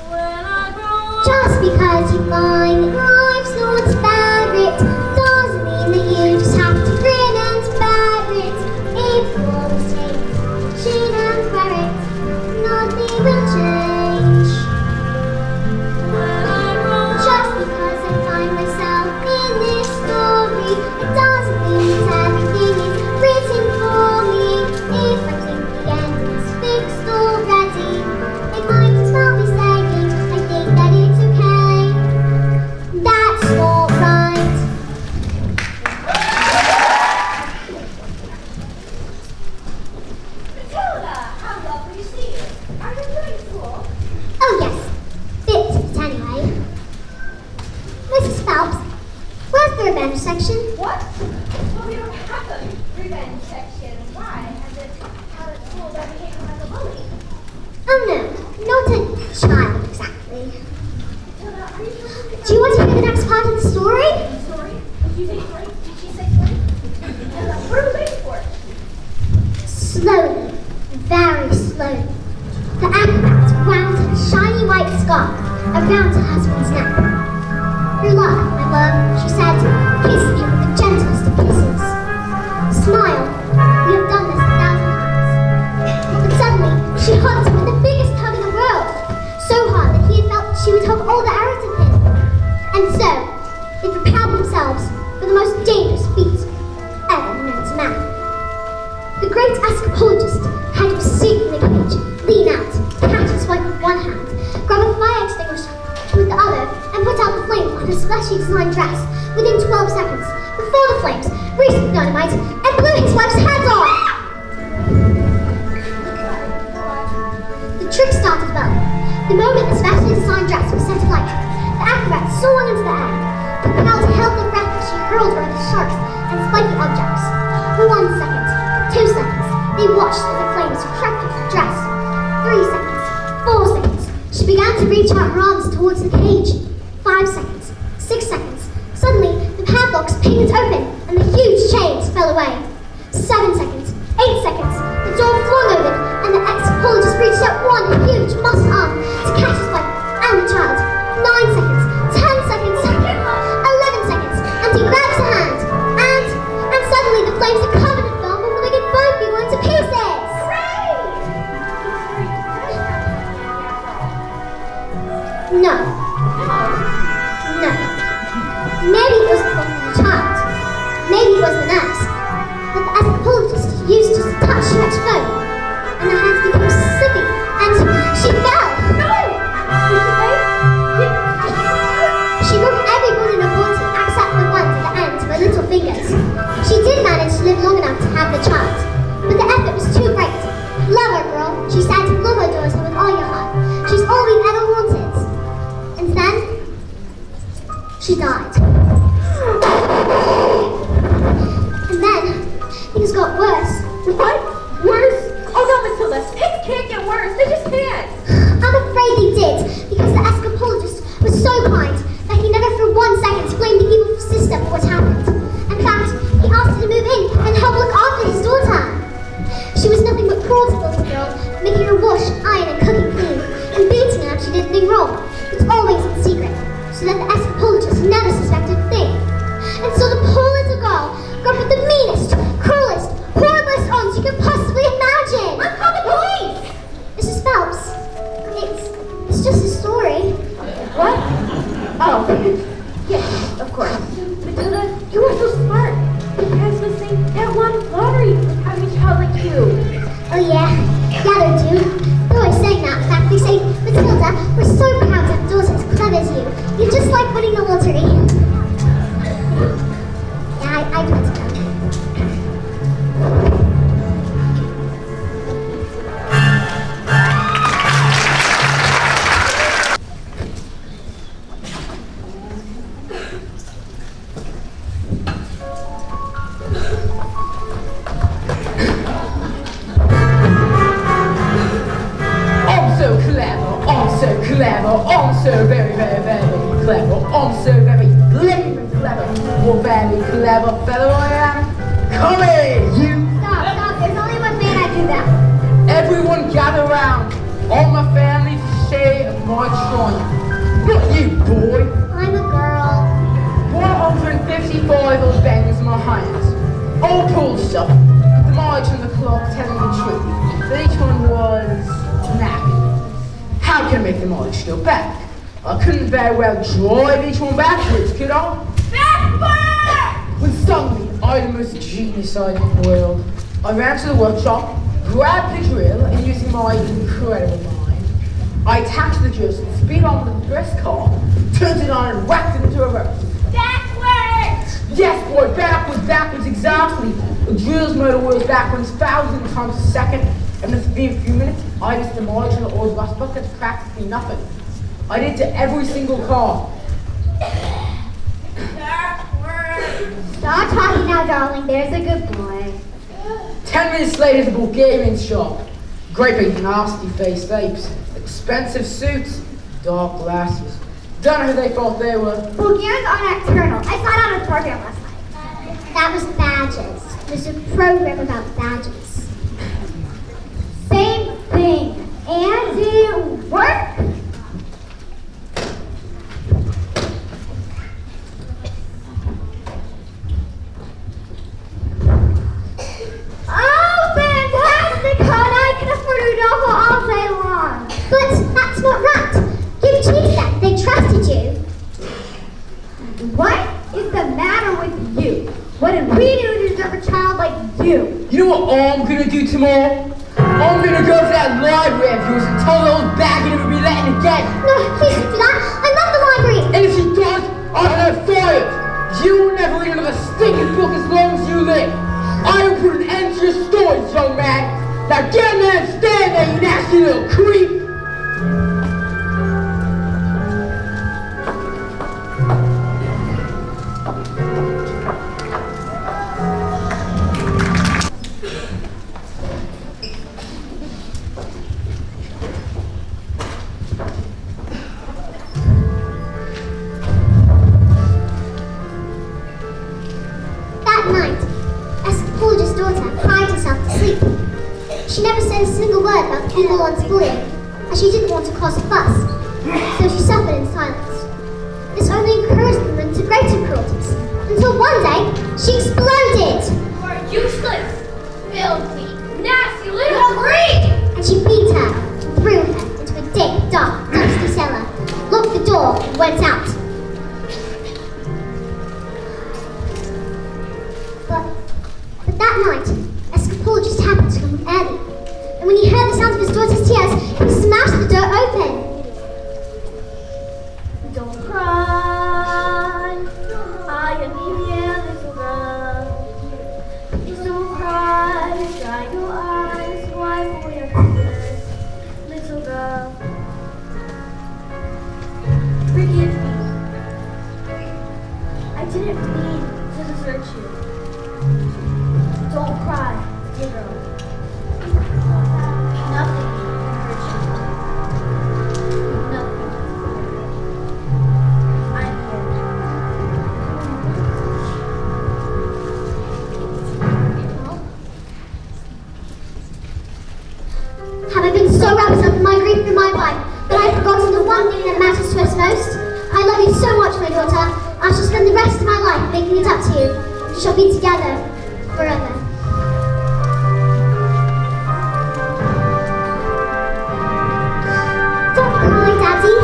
When I grow up, Just because you find life's not fabric doesn't mean that you just have to grin and bear it. If your mistakes, sheen and wear it, nothing will change. when I grow up, Just because I find myself in this story, it doesn't mean that everything is written for me. If I think the end is fixed already, it might as well be saying I think that it's okay. That's alright. Matilda, how lovely to see you. Are you doing school? Oh yes, bit anyway. Mrs. Phelps, where's the revenge section? What? Well, we don't have a revenge section. Why? Has it how at school that became like a bully? Oh no, not a child exactly. Matilda, are you doing Do you want to hear the next part of the story? sorry? Did you say sorry? Did she say sorry? Matilda, what are we waiting for? Slowly, very slowly, the acrobat wound her shiny white scarf around her husband's neck. Your luck, my love, she said, kissing him with the gentlest of kisses. Smile, we have done this 1,000 times. But suddenly, she hugged him with the biggest hug in the world, so hard that he had felt she would hug all the arrows of him. And so, they prepared themselves for the most dangerous feat ever known to man. The great escapologist had to escape from the cage, lean out, catch his wife with one hand, grab a fire extinguisher with the other, and put out the flame on his fleshy designed dress within 12 seconds, before the flames reached the dynamite and blew his wife's head off. The trick started well. The moment the specially designed dress was set alight, the acrobat soared into the air, propelled held their breath as she hurled her at sharp and spiky objects. For 1 second, 2 seconds, they watched as the flames crept up her dress. 3 seconds, 4 seconds, she began to reach out her arms towards the cage. 5 seconds, 6 seconds, suddenly the padlocks pinged open and the huge chains fell away. 7 seconds, 8 seconds, the door flung open and the escapologist reached out one huge muscle arm to catch his wife and the child. 9 seconds, 10 seconds, 11 seconds, and he grabs her hand and suddenly the flames are covered in film before they could both be blown to pieces. No. No. Maybe it was the fault of the child. Maybe it was the nurse. But the escapologist used just a touch to touch phone, and her hands became slippy, and she fell. No! She broke every bone in her body except the ones at the ends of her little fingers. She did manage to live long enough to have the child, but the effort was too great. Love her, girl, she said. Love her daughter with all your heart. She's all we've ever wanted. And then, she died. And then, things got worse. What? Worse? Oh no, Matilda. Pigs can't get worse. They just can't. I'm afraid they did, because the escapologist was so kind that he never for 1 second blamed the evil system for what happened. In fact, he asked her to move in and help look after his daughter. She was nothing but cruel to the little girl, making her wash, iron, and cook and clean, and beating her if she did anything wrong, but always in secret, so that the escapologist never suspected. I'm so very, very, very clever. I'm so very blinking clever. What very clever fellow I am. Come here, you. Stop. There's only one man I do that. Everyone gather round. All my family to share of my triumph. Not you, boy. I'm a girl. 155 old bangers in my hands. All pulled stuff. The mileage on the clock telling the truth. But each one was nappy. How can I make the mileage go back? I couldn't very well drive each one backwards, could I? Backward! When suddenly I had the most genius idea in the world. I ran to the workshop, grabbed the drill, and using my incredible mind, I attached the drill to the speed arm of the first car, turned it on and whacked it into a reverse. Backwards! Yes, boy, backwards, exactly. The drill's motor whirls backwards 1,000 times a second, and within a few minutes, I just demolished an old rust bucket to practically nothing. I did to every single car. Backwards! Stop talking now, darling. There's a good boy. 10 minutes later, the Bulgarian shop. Great big nasty faced apes, expensive suits, dark glasses. Don't know who they thought they were. Bulgarians are nocturnal. I saw it on a program last night. That was badges. There's a program about badges. Same thing. And did it work? Oh, fantastic, hon! I can afford Rudolph all day long. But that's not right. You cheated them. They trusted you. What is the matter with you? What did we do to deserve a child like you? You know what I'm gonna do tomorrow? I'm gonna go to that library of yours and tell the old bag to never be letting again. No, please don't do that. I love the library. And if she does, I'll have her fired. You will never read another stinking book as long as you live. I will put an end to your stories, young man. Now get in there and stand there, you nasty little creep. That night, Escapologist's daughter cried herself to sleep. She never said a single word about King Orland's bullying, as she didn't want to cause a fuss, so she suffered in silence. This only encouraged them into greater cruelties, until one day, she exploded! You are useless, filthy, nasty little freak! And she beat her and threw her into a deep, dark, dusty cellar, locked the door, and went out. But that night, Escapologist happened to come early, and when he heard the sound of his daughter's tears, he smashed the door open. Don't cry, I am here, little girl. Please don't cry, dry your eyes, wipe away your tears, little girl. Forgive me. I didn't mean to desert you. Don't cry, dear girl. Nothing can hurt you. Nothing. I'm here. Have I been so wrapped up in my grief and my life that I've forgotten the one thing that matters to us most? I love you so much, my daughter. I shall spend the rest of my life making it up to you. We shall be together forever. Don't cry, Daddy.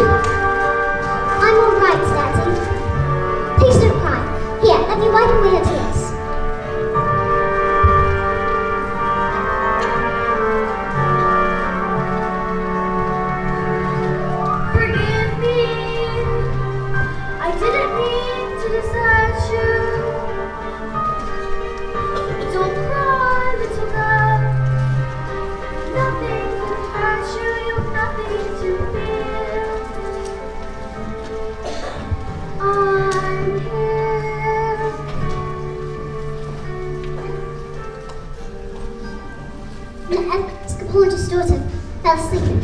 I'm all right, Daddy. Please don't cry. Here, let me wipe away your tears. Forgive me. I didn't mean to desert you. Don't cry, little girl. Nothing can hurt you. You've nothing to fear. I'm here. The Escapologist's daughter fell asleep.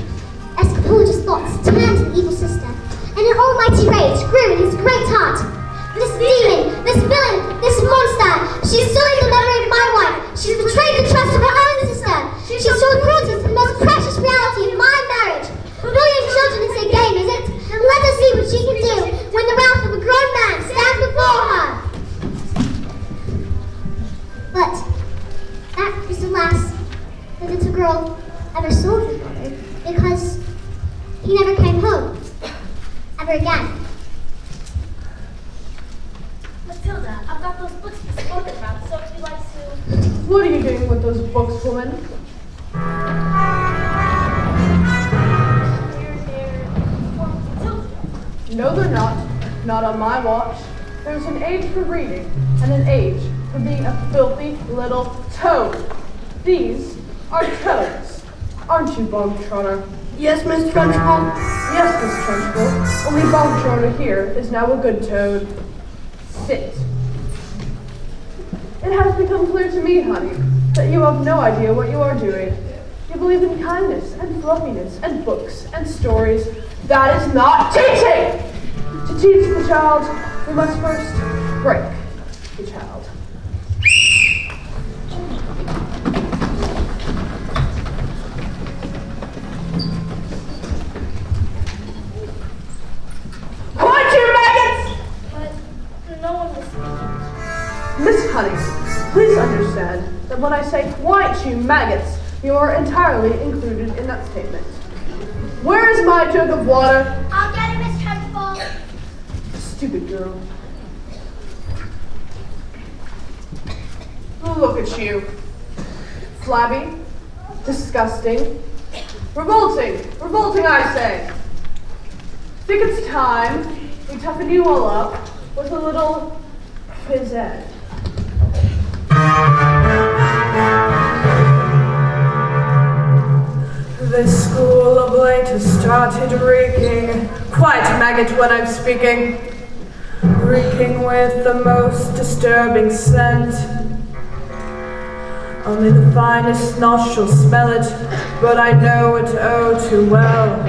Escapologist's thoughts turned to the evil sister. mighty rage grew in his great heart. This demon, this villain, this monster, she's sullied the memory of my wife. She's betrayed the trust of her own sister. She's shown cruelty to the most precious reality of my marriage. A billion children is her game, is it? And let us see what she can do when the wrath of a grown man stands before her. But that is the last the little girl ever saw of her father, because he never came home ever again. Matilda, I've got those books you spoke about, so if you'd like to... What are you doing with those books, woman? They're for Matilda. No, they're not. Not on my watch. There's an age for reading and an age for being a filthy little toad. These are toads. Aren't you, Bog Trotter? Yes, Miss Trunchbull? Yes, Miss Trunchbull. Only Bog Trotter here is now a good toad. Sit. It has become clear to me, honey, that you have no idea what you are doing. You believe in kindness and fluffiness and books and stories. That is not teaching! To teach the child, we must first break the child. Point, you maggots! But no one was speaking. Miss Honey, please understand that when I say quiet, you maggots, you are entirely included in that statement. Where is my jug of water? I'll get it, Miss Trunchbull. Stupid girl. Look at you. Flabby, disgusting, revolting, revolting, I say. Think it's time we toughen you all up with a little phys ed. This school of late has started reeking, quite maggot when I'm speaking, reeking with the most disturbing scent. Only the finest nostrils smell it, but I know it oh too well.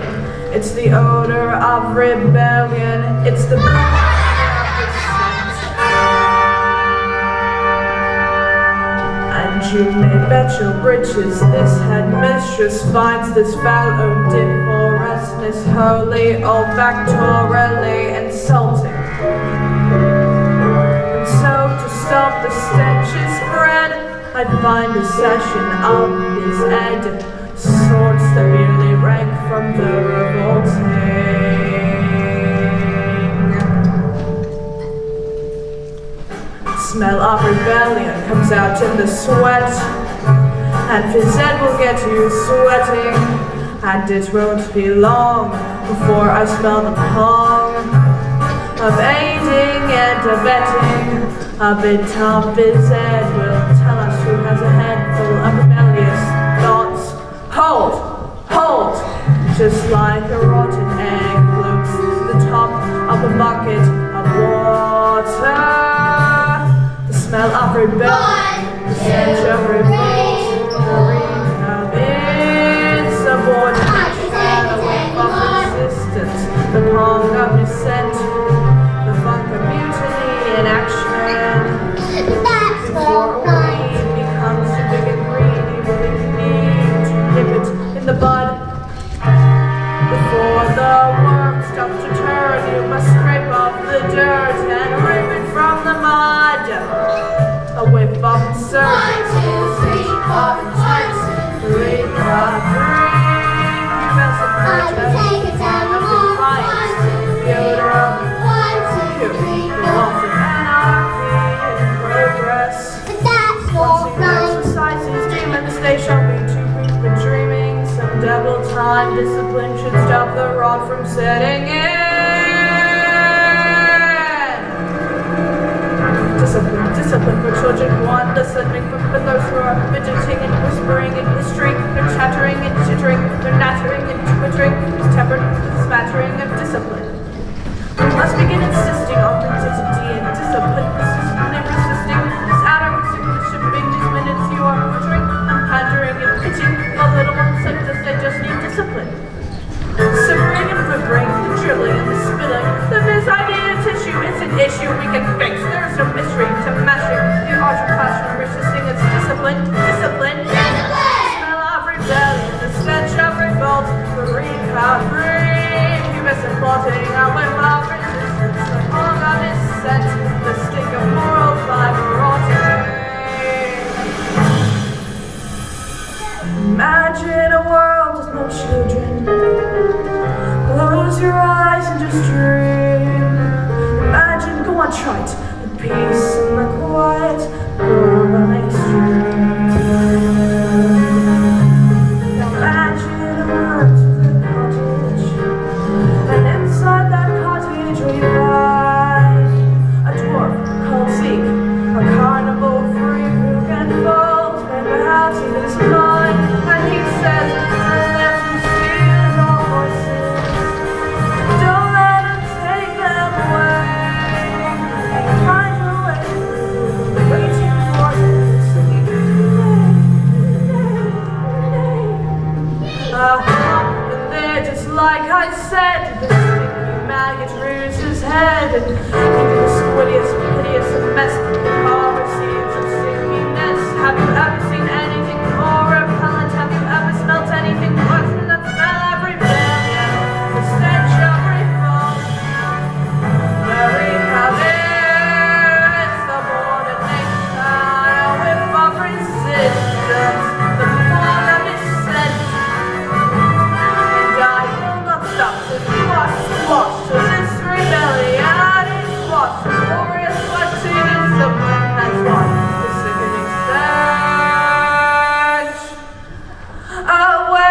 It's the odor of rebellion, it's the you may bet your britches this headmistress finds this foul odoriferousness wholly olfactorily insulting. And so to stop the stenches spread, I'd find a session of his ed, sorts that merely rank from the revolting. Smell of rebellion comes out in the sweat, and phys ed will get you sweating, and it won't be long before I smell the pong of aiding and abetting. A bit of phys ed will tell us who has a head full of rebellious thoughts. Hold, just like a rotten egg floats to the top of a bucket of water. Smell of rebellion, the stench of revolt, the reek of insubordination, the whiff of resistance, the pong of dissent, the funk of mutiny in action. Before a weed becomes too big and greedy, we need to nip it in the bud. Before the worm stops to turn, you must scrape off the dirt and rip it from the mud. A whiff of insurgence, 1, 2, 3, 4, 3, 4, 3, you mess up the take it down of defiance, the odor of 1, 2, 3, the loss of anarchy in progress. But that's Once you exercise these demons, they shall be too brief and dreaming. Some devil time discipline should stop the rod from setting in. Discipline for children, one discipline for those who are fidgeting and whispering and whistling, they're chattering and chittering, they're nattering and twittering, is tempered with a smattering of discipline. We must begin insisting on rigidity and discipline, persistently resisting this anarchistic shipping. These minutes you are twittering and pandering and pitching, the little ones like this, they just need discipline. Simmering and whimpering, the dribbling and the spilling, the issue we can fix. There's no mystery to measure. The art of classroom resisting its discipline. Discipline. Smell of rebellion, the stench of revolt, the recovery. Pubescent plotting out with our resistance. The hog of dissent, the stink of moral fiber rotting. Imagine a world with no children. Close your eyes and just dream. Imagine, go on, try it. The peace and the quiet, right stream. Imagine a world with a cottage, and inside that cottage we find a dwarf called Zeke, a carnival freak who can fold, and perhaps even smile. And he says, don't let him steal all voices. Don't let him take them away. Find a way, waiting for him to sleep today. And there, just like I said, the stinky maggot rears his head, and into the squiddiest, piteous mess the car receives of stinkiness. Have you ever seen anything more repellent? Have you ever smelt anything worse than that smell of rebellion? The stench of revolt. Where we have it, subordination, a whiff of resistance, the fog of dissent. And I will not stop till you are squashed, till this rebellion is squashed. Glorious flexing discipline has won the sickening stench away.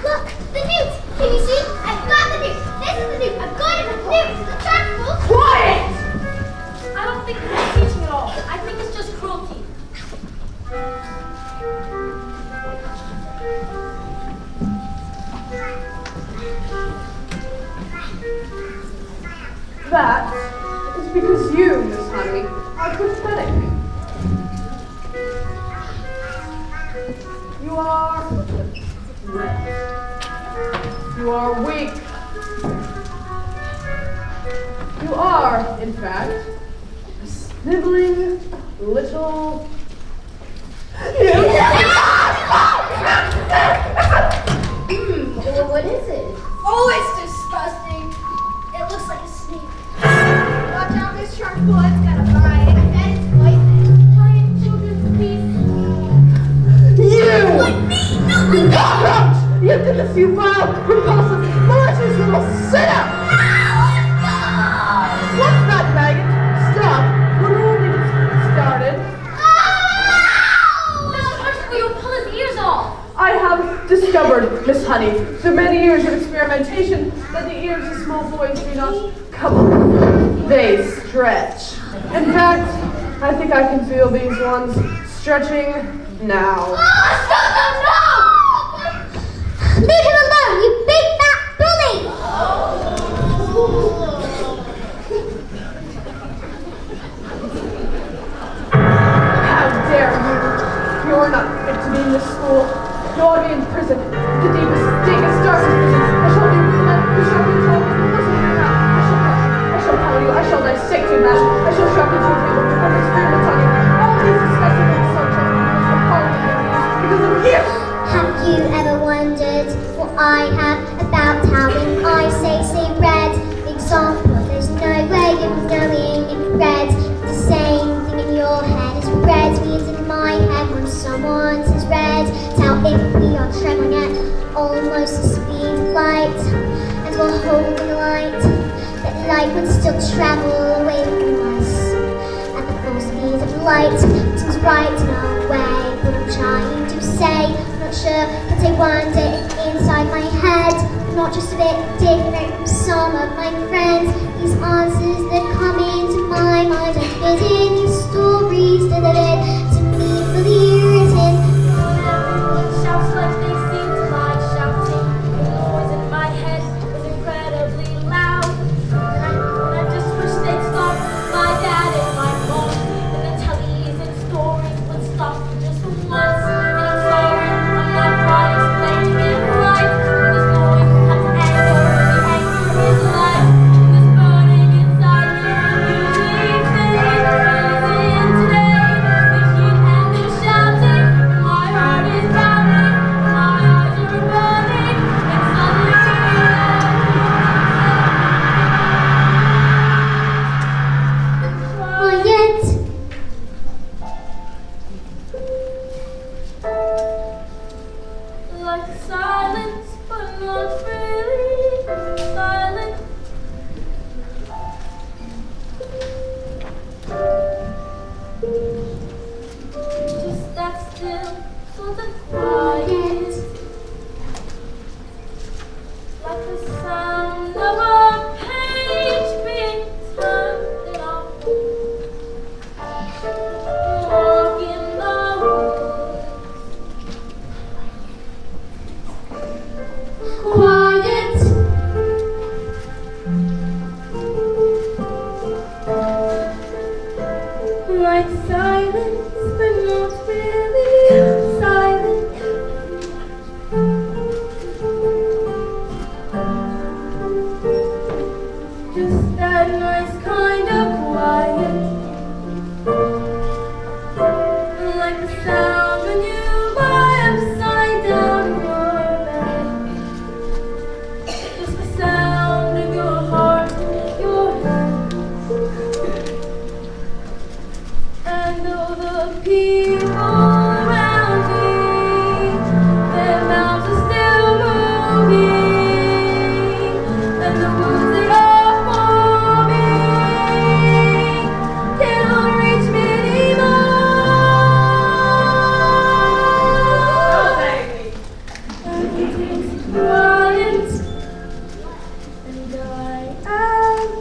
Look, the newt! Can you see? I've got the newt! This is the newt! I've got it! The newt! The tractable! Quiet! I don't think it's teaching at all. I think it's just cruelty. That is because you, Miss Honey, are pathetic. You are wet. You are weak. You are, in fact, a sniveling little... Well, what is it? Oh, it's disgusting. It looks like a snake. Watch out, Miss Sharkboy. It's got a bite. I bet it's poisonous. Giant children's feast. You! What, me? No, Cockroach! You did this, you vile, repulsive, malicious little sinner! What's that, maggot? Stop. We're only started. Miss Sharkboy, you'll pull his ears off. I have discovered, Miss Honey, through many years of experimentation, that the ears of small boys do not couple. They stretch. In fact, I think I can feel these ones stretching now. Leave him alone, you big fat bully! How dare you? You're not fit to be in this school. You ought to be in prison. The deepest, darkest prison. I shall do that. You shall control me. Listen to me now. I shall pound you. I shall dissect you, man. I shall sharpen you to perform experiments on you. All these disgusting assumptions are horrible because of you. Have you ever wondered what I have about how when I say red? Example, there's no way of knowing if red the same thing in your head as red means in my head when someone says red. Now if we are traveling at almost the speed of light and we're holding the light, that light would still travel away from us. At the full speed of light, seems right in our way. What I'm trying to say, I'm not sure, but I wonder if inside my head, I'm not just a bit different from some of my friends. These answers that come into my mind are fit in these stories that are to me fully written. Everyone shouts like they seem to like shouting. The noise in my head is incredibly loud. like silence, but not really silence. Just that nice kind of quiet, like the sound when you lie upside down in your bed. Just the sound of your heart, your hands. And though the people around me, their mouths are still moving, and the words they are forming cannot reach me anymore. Everything's quiet, and I am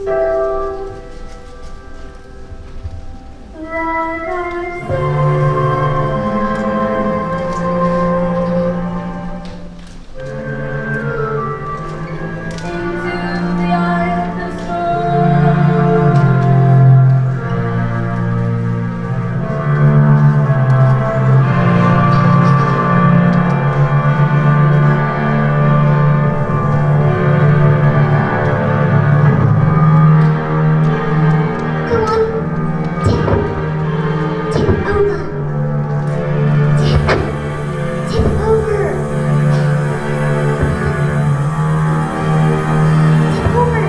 alone. Like I've said, into the eye of the storm. Go on. Tip over. Tip over. Tip over.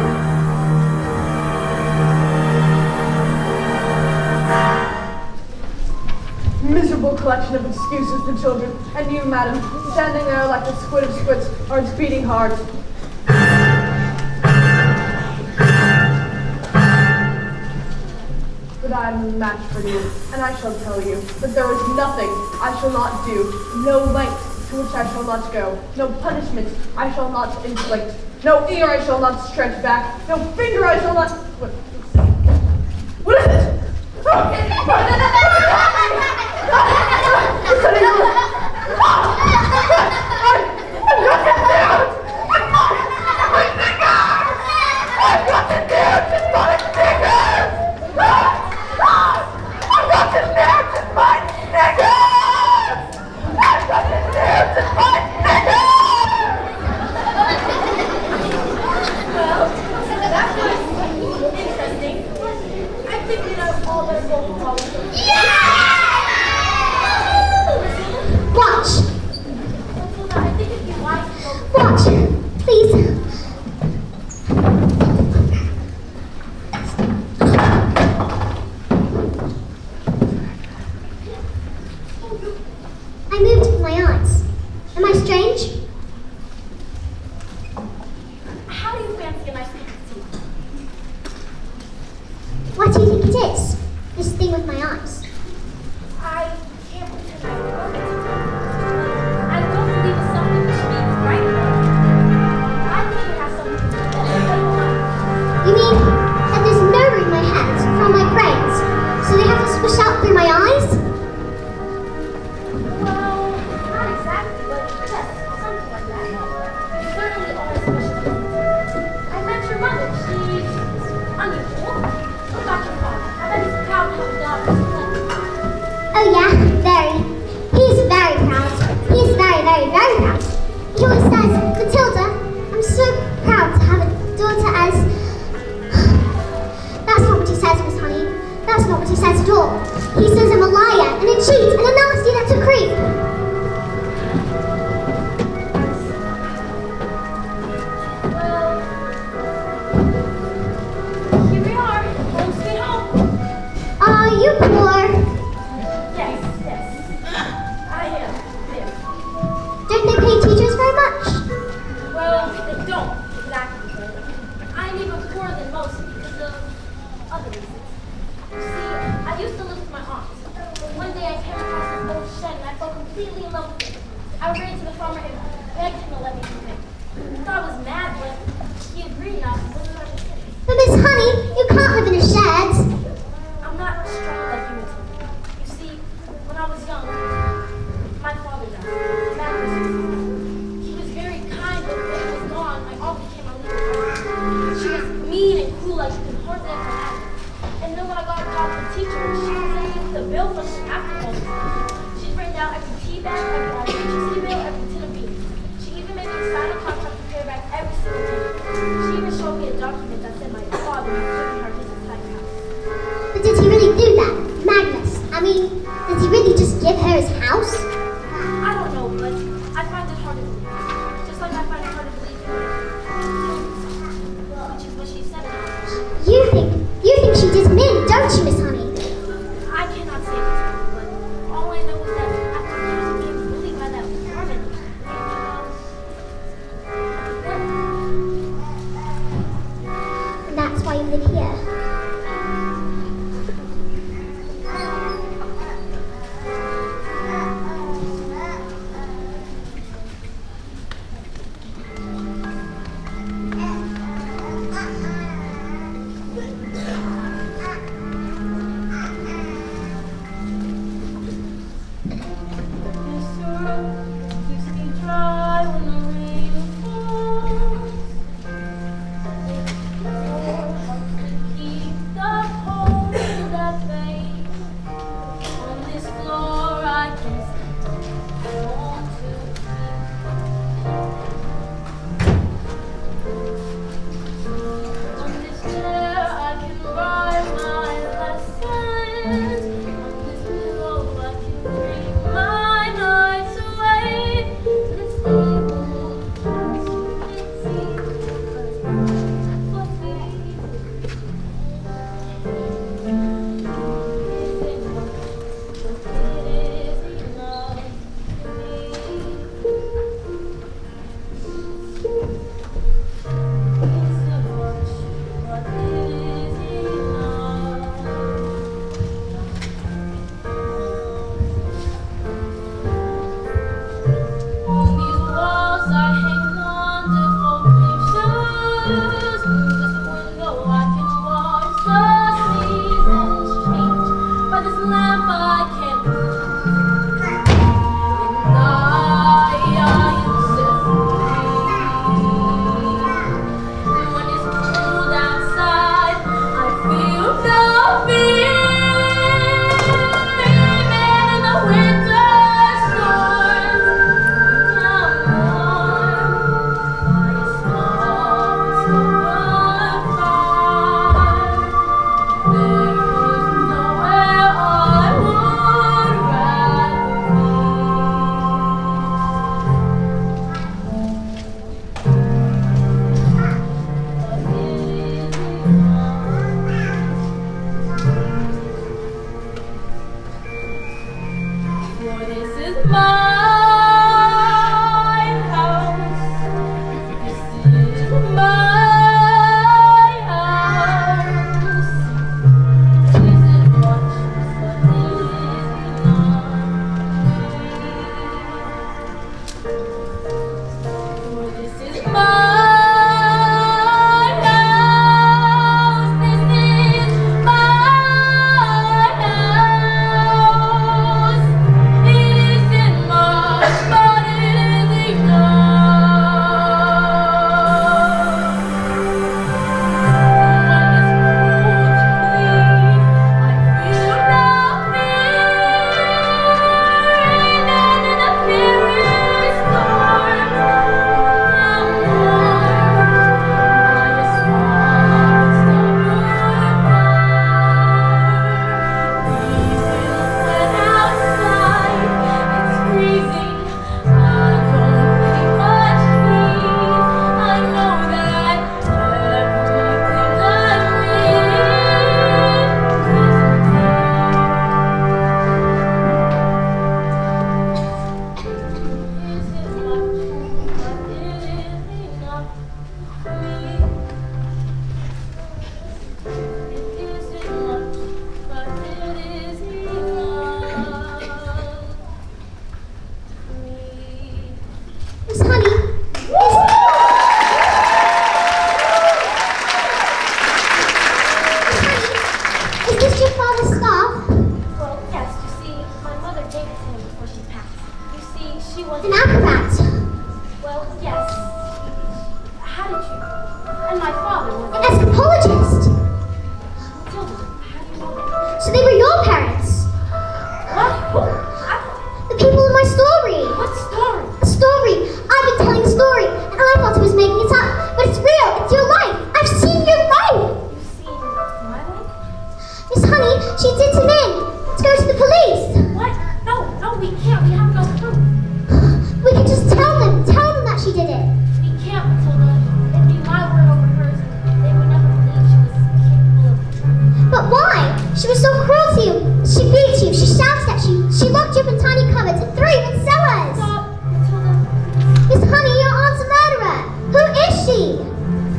Miserable collection of excuses, the children, and you, madam, standing there like a squid of squits or its beating heart. But I am a match for you, and I shall tell you that there is nothing I shall not do, no length to which I shall not go, no punishment I shall not inflict, no ear I shall not stretch back, no finger I shall not... What is it? Interesting. I think we know all their vocal problems. Watch. Matilda, I think it'd be wise to go. Watch. Please. I moved my eyes. Am I strange? How do you fancy a nice cup of tea? What do you think it is? This thing with my eyes. I can't pretend I know it. I don't believe it's something we should be frightened of. I think it has something to do with it. You mean that there's nerve in my head from my brains, so they have to squish out through my eyes? Well, not exactly, but yes, something like that. You certainly are special. I met your mother. She's unusual. What about your father? I bet he's proud to have a daughter. Oh yeah, very. He's very proud. He's very, very, very proud. He always says, Matilda, I'm so proud to have a daughter as... That's not what he says, Miss Honey. That's not what he says at all. He says I'm a liar and a cheat and a nasty little creep. Well, here we are. Home sweet home. Are you poor? Yes, yes. I am. Yes. Don't they pay teachers very much? Well, they don't exactly. But I'm even poorer than most because of other reasons. You see, I used to live with my aunt. But one day I came across this old shed and I fell completely in love with it. I ran to the farmer and begged him to let me keep it. I thought I was mad, but he agreed and I was looking at the city. But Miss Honey, you can't live in a shed. I'm not strong like you, Matilda. You see, when I was young, my father died. That was he was very kind, but when he was gone, my aunt became a leader. She was mean and cruel like you could hardly ever imagine. And then when I got a job as a teacher, But did he really do that? Magnus, I mean, did he really just give her his house? I don't know, but I find it hard to believe. Just like I find it hard to believe which is what she said about it. You think she did him in, don't you, Miss Honey? I cannot say for certain, but all I know is that after years of being bullied by that woman, And that's why you live here. Miss Honey, she did him in. Let's go to the police. What? No, we can't. We have no proof. We can just tell them that she did it. We can't, Matilda. It'd be my word over hers, and they would never believe she was capable of it. But why? She was so cruel to you. She beat you, she shouted at you, she locked you up in tiny cupboards and threw you in cellars. Stop, Matilda. Miss Honey, your aunt's a murderer. Who is she?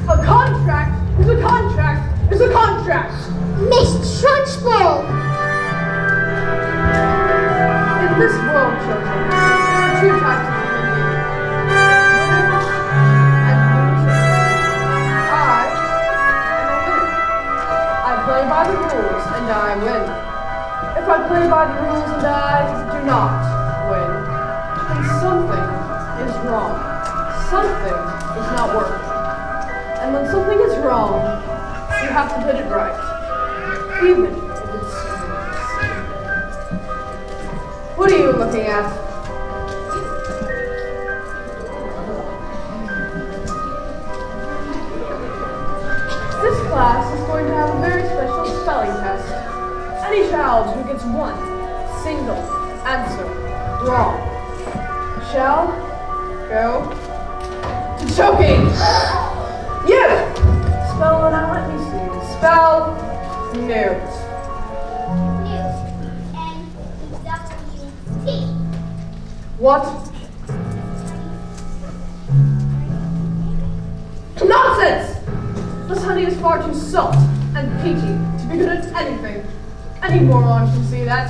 A contract is a contract is a contract. Miss Trunchbull. In this world, children, there are two types of human beings. Winners and losers. I am a winner. I play by the rules and I win. If I play by the rules and I do not win, then something is wrong. Something is not working. And when something is wrong, you have to put it right. Even if it's stupid. What are you looking at? This class is going to have a very special spelling test. Any child who gets one single answer wrong shall go to choking. You! Spell it out, let me see. Spell news. News. N-E-W-T. What? Nonsense! Miss Honey is far too soft and peachy to be good at anything. Any moron can see that.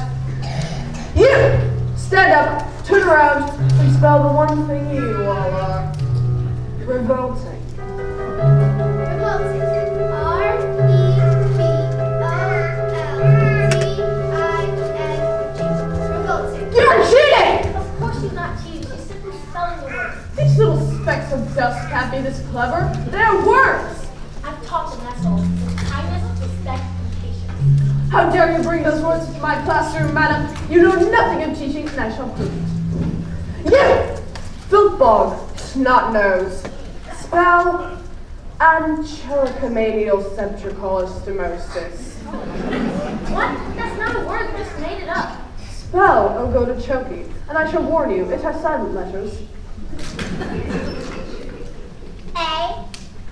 You! Stand up, turn around, and spell the one thing you all are. Revolting. Revolting. R-E-V-O-L-T-I-N-G. Revolting. You're cheating! Of course she's not cheating. She's simply spelling the word. These little specks of dust can't be this clever. They're words! I've taught them, that's all. With kindness, respect, and patience. How dare you bring those words into my classroom, madam? You know nothing of teaching, and I shall prove it. You! Filthbog, snot-nose. Spell Angelicomedial centricolisthemosis. What? That's not a word. You just made it up. Spell Ogotochoki, and I shall warn you, it has silent letters. A-M-C-H-E-L-L-A.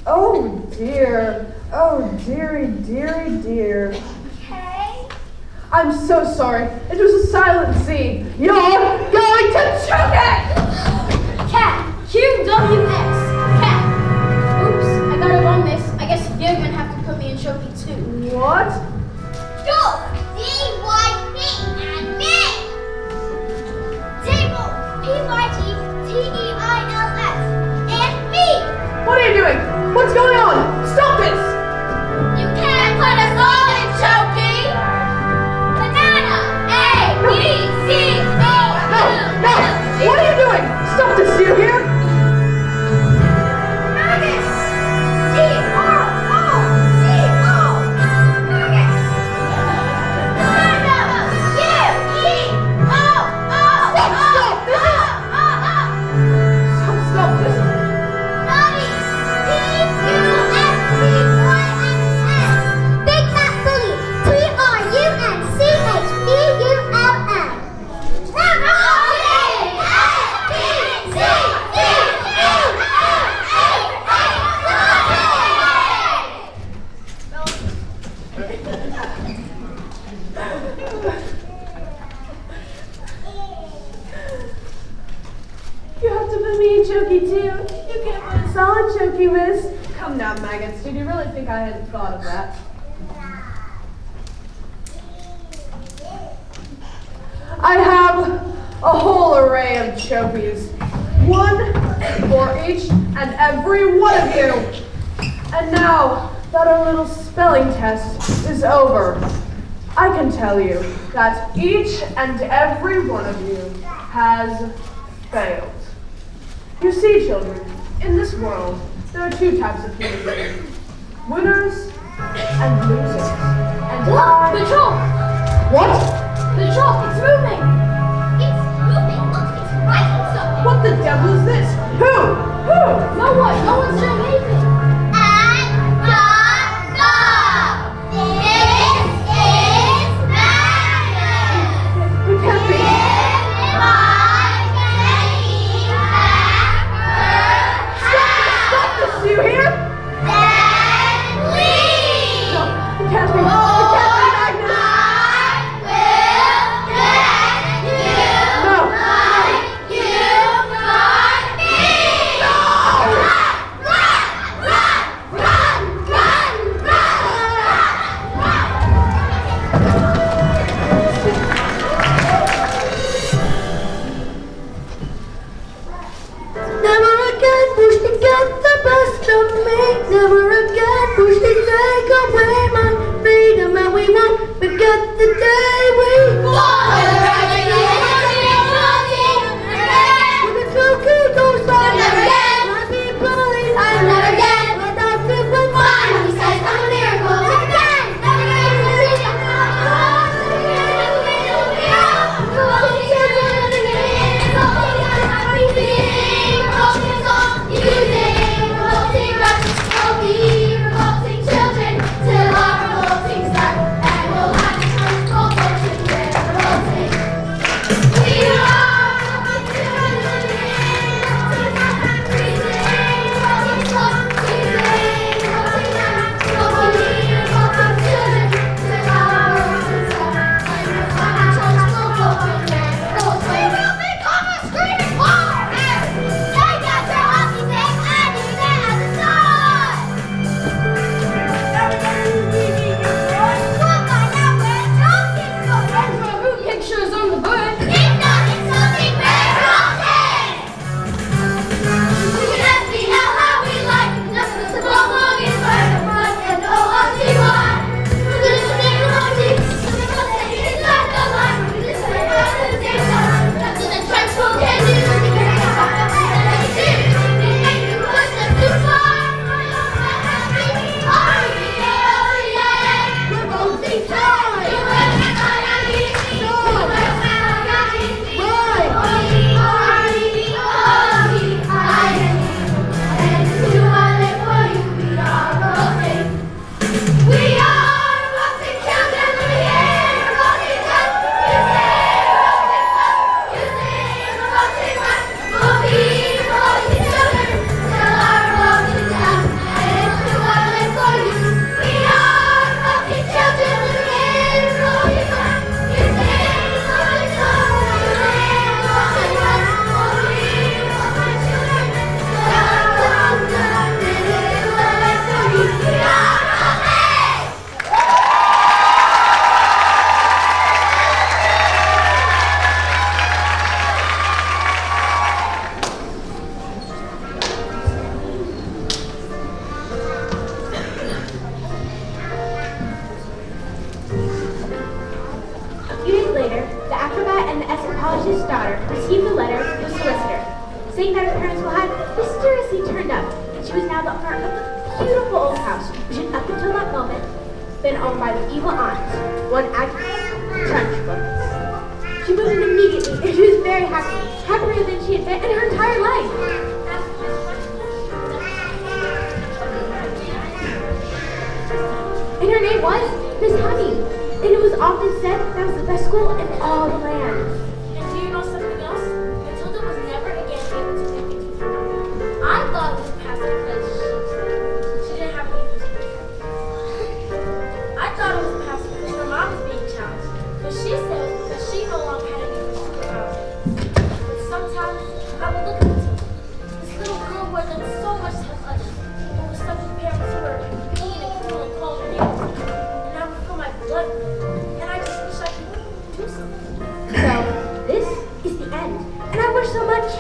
Oh dear. Oh dearie, dearie, dear. K. I'm so sorry. It was a silent C. You're going to choke it! Cat. Q-W-S. Cat. Oops, I got it wrong, miss. I guess you're gonna have to put me in choky too. What? Dog. D-Y-B and me. Table. P-Y-T-T-E-I-L-S. And me. What are you doing? What's going on? Stop this! You can't put us all in choky. Banana. A, B, C, D. No! What are you doing? Stop this, do you hear? Maggots. T-R-O-C-O. Maggots. Banana. U-E-O-O. Stop this! Naughty. D-U-S-T-Y-N-N. Big Fat Bully. T-R-U-N-C-H-B-U-L-L. You have to put me in choky too. You can't put us all in choky, miss. Come now, maggots. Did you really think I hadn't thought of that? I have a whole array of chokies. One for each and every one of you. And now that our little spelling test is over, I can tell you that each and every one of you has failed. You see, children, in this world, there are two types of human beings. Winners and losers. And Look, the troll. What? The troll, it's moving. It's moving. oldest daughter received a letter from the solicitor saying that her parents had mysteriously turned up and she was now the owner of a beautiful old house which had up until that moment been owned by the evil aunt, one Agatha Trunchbull. She moved in immediately and she was very happy, happier than she had been in her entire life. And her name was Miss Honey. And it was often said that was the best school in all the land. And do you know something else? Matilda was never again able to take it. I thought it was past because she didn't have any teachers. I thought it was past because her mom was being challenged. But she said it was because she no longer had any superpower. But sometimes I would look at Matilda, this little girl who had done so much to help others, but was stuck with parents who were mean and cruel and cold and names. And I would feel my blood. And I just wish I could do something. So, this is the end. And I wish so much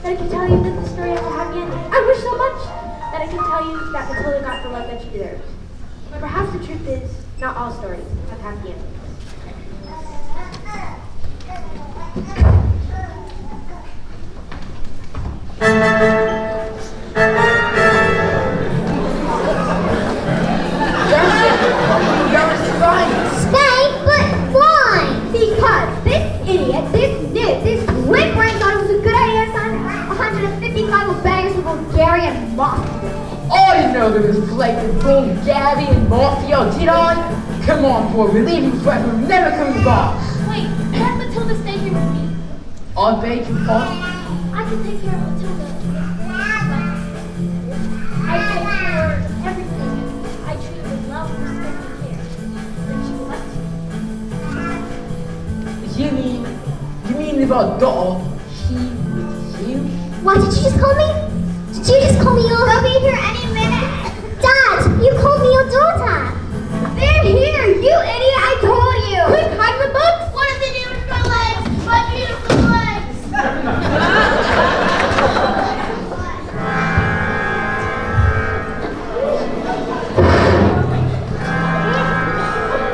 that I could tell you that the story has a happy ending. I wish so much that I could tell you that Matilda got the love that she deserved. But perhaps the truth is, not all stories have happy endings. Stay, but why? Because this idiot, this whip-brain thought it was a good idea to sign 155 of baggers of Bulgarian mafia. I didn't know there was flavor Bulgarian mafia, did I? Come on, boy, we're leaving forever, we're never coming back. Wait, let Matilda stay here with me. I beg your pardon? I can take care of Matilda. I take care of everything. I treat her with love, respect, and care. Then she will like to. You mean if I got she with you? What did you just call me? Did you just call me your? They'll be here any minute. Dad, you called me your daughter. They're here, you idiot, I told you. Quick, hide the books. What if they do with my legs? My beautiful legs!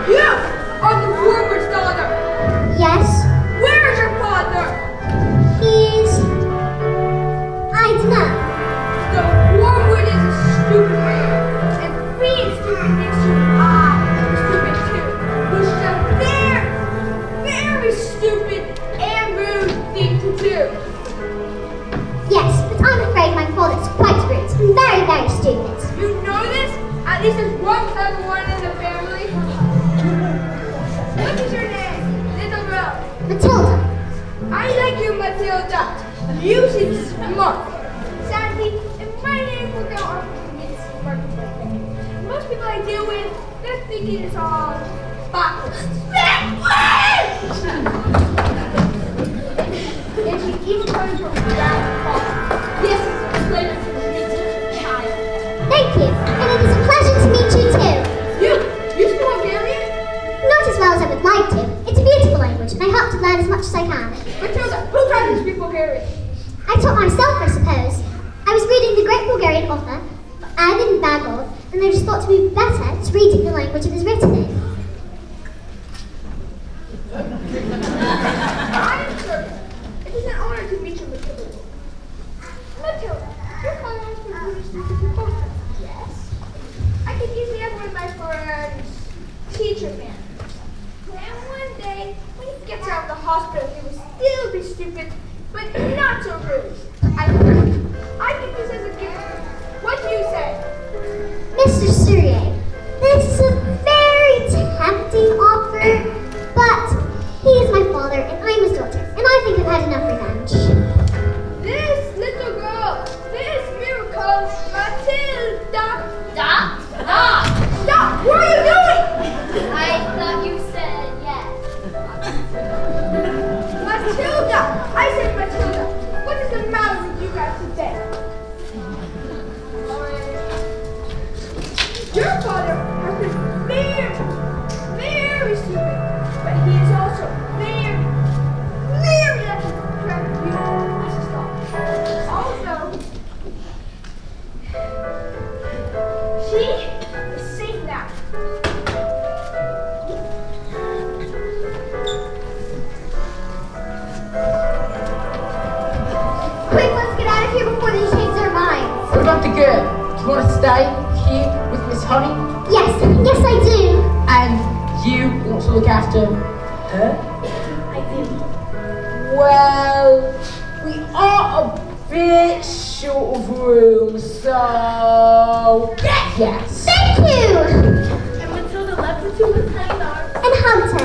You are the Warwick's daughter. Yes, Where is your father? he's. I don't know. The Warwood is a stupid man. And being stupid makes you stupid too. Which is a very stupid and rude thing to do. Yes, but I'm afraid my father's quite rude and very, very stupid. You know this? At least there's one clever one in the family. What is your name? Little girl. Matilda. I like you, Matilda. You seem smart. Sadly, in my neighborhood, there aren't many smart people like that. Most people I deal with, they're thinking it's all backwards. And she keeps coming from around the car. This is a pleasure to meet you, child. Thank you, and it is a pleasure to meet you too. You speak Bulgarian? Not as well as I would like to. It's a beautiful language, and I hope to learn as much as I can. Matilda, who taught you to speak Bulgarian? I taught myself, I suppose. I was reading the great Bulgarian author, Ivan Bagov, and I just thought to be better at reading the language it is written in. I am certain it is an honor to meet you, Matilda. Matilda, your father has been really stupid before. Yes. I could easily have one of my friend's teacher man. And one day, when he gets out of the hospital, he will still be stupid, but not so rude. I think this is a gift. What do you say? Mr. Surya, this is a very tempting offer, but he is my father and I'm his daughter, and I think I've had enough revenge. This little girl, this miracle, Matilda. Stop! Stop! What are you doing? I thought you said yes. Matilda! I said Matilda. What is the matter with you guys today? Your father has been very stupid, but he is also very lucky to have you as his daughter. Also, she is safe now. Quick, let's get out of here before they change their minds. What about the girl? Do you want to stay here with Miss Honey? Yes, yes I do. And you want to look after her? I do. Well, we are a bit short of room, so yes. Thank you. And Matilda left the two with Honey's arms. And hugged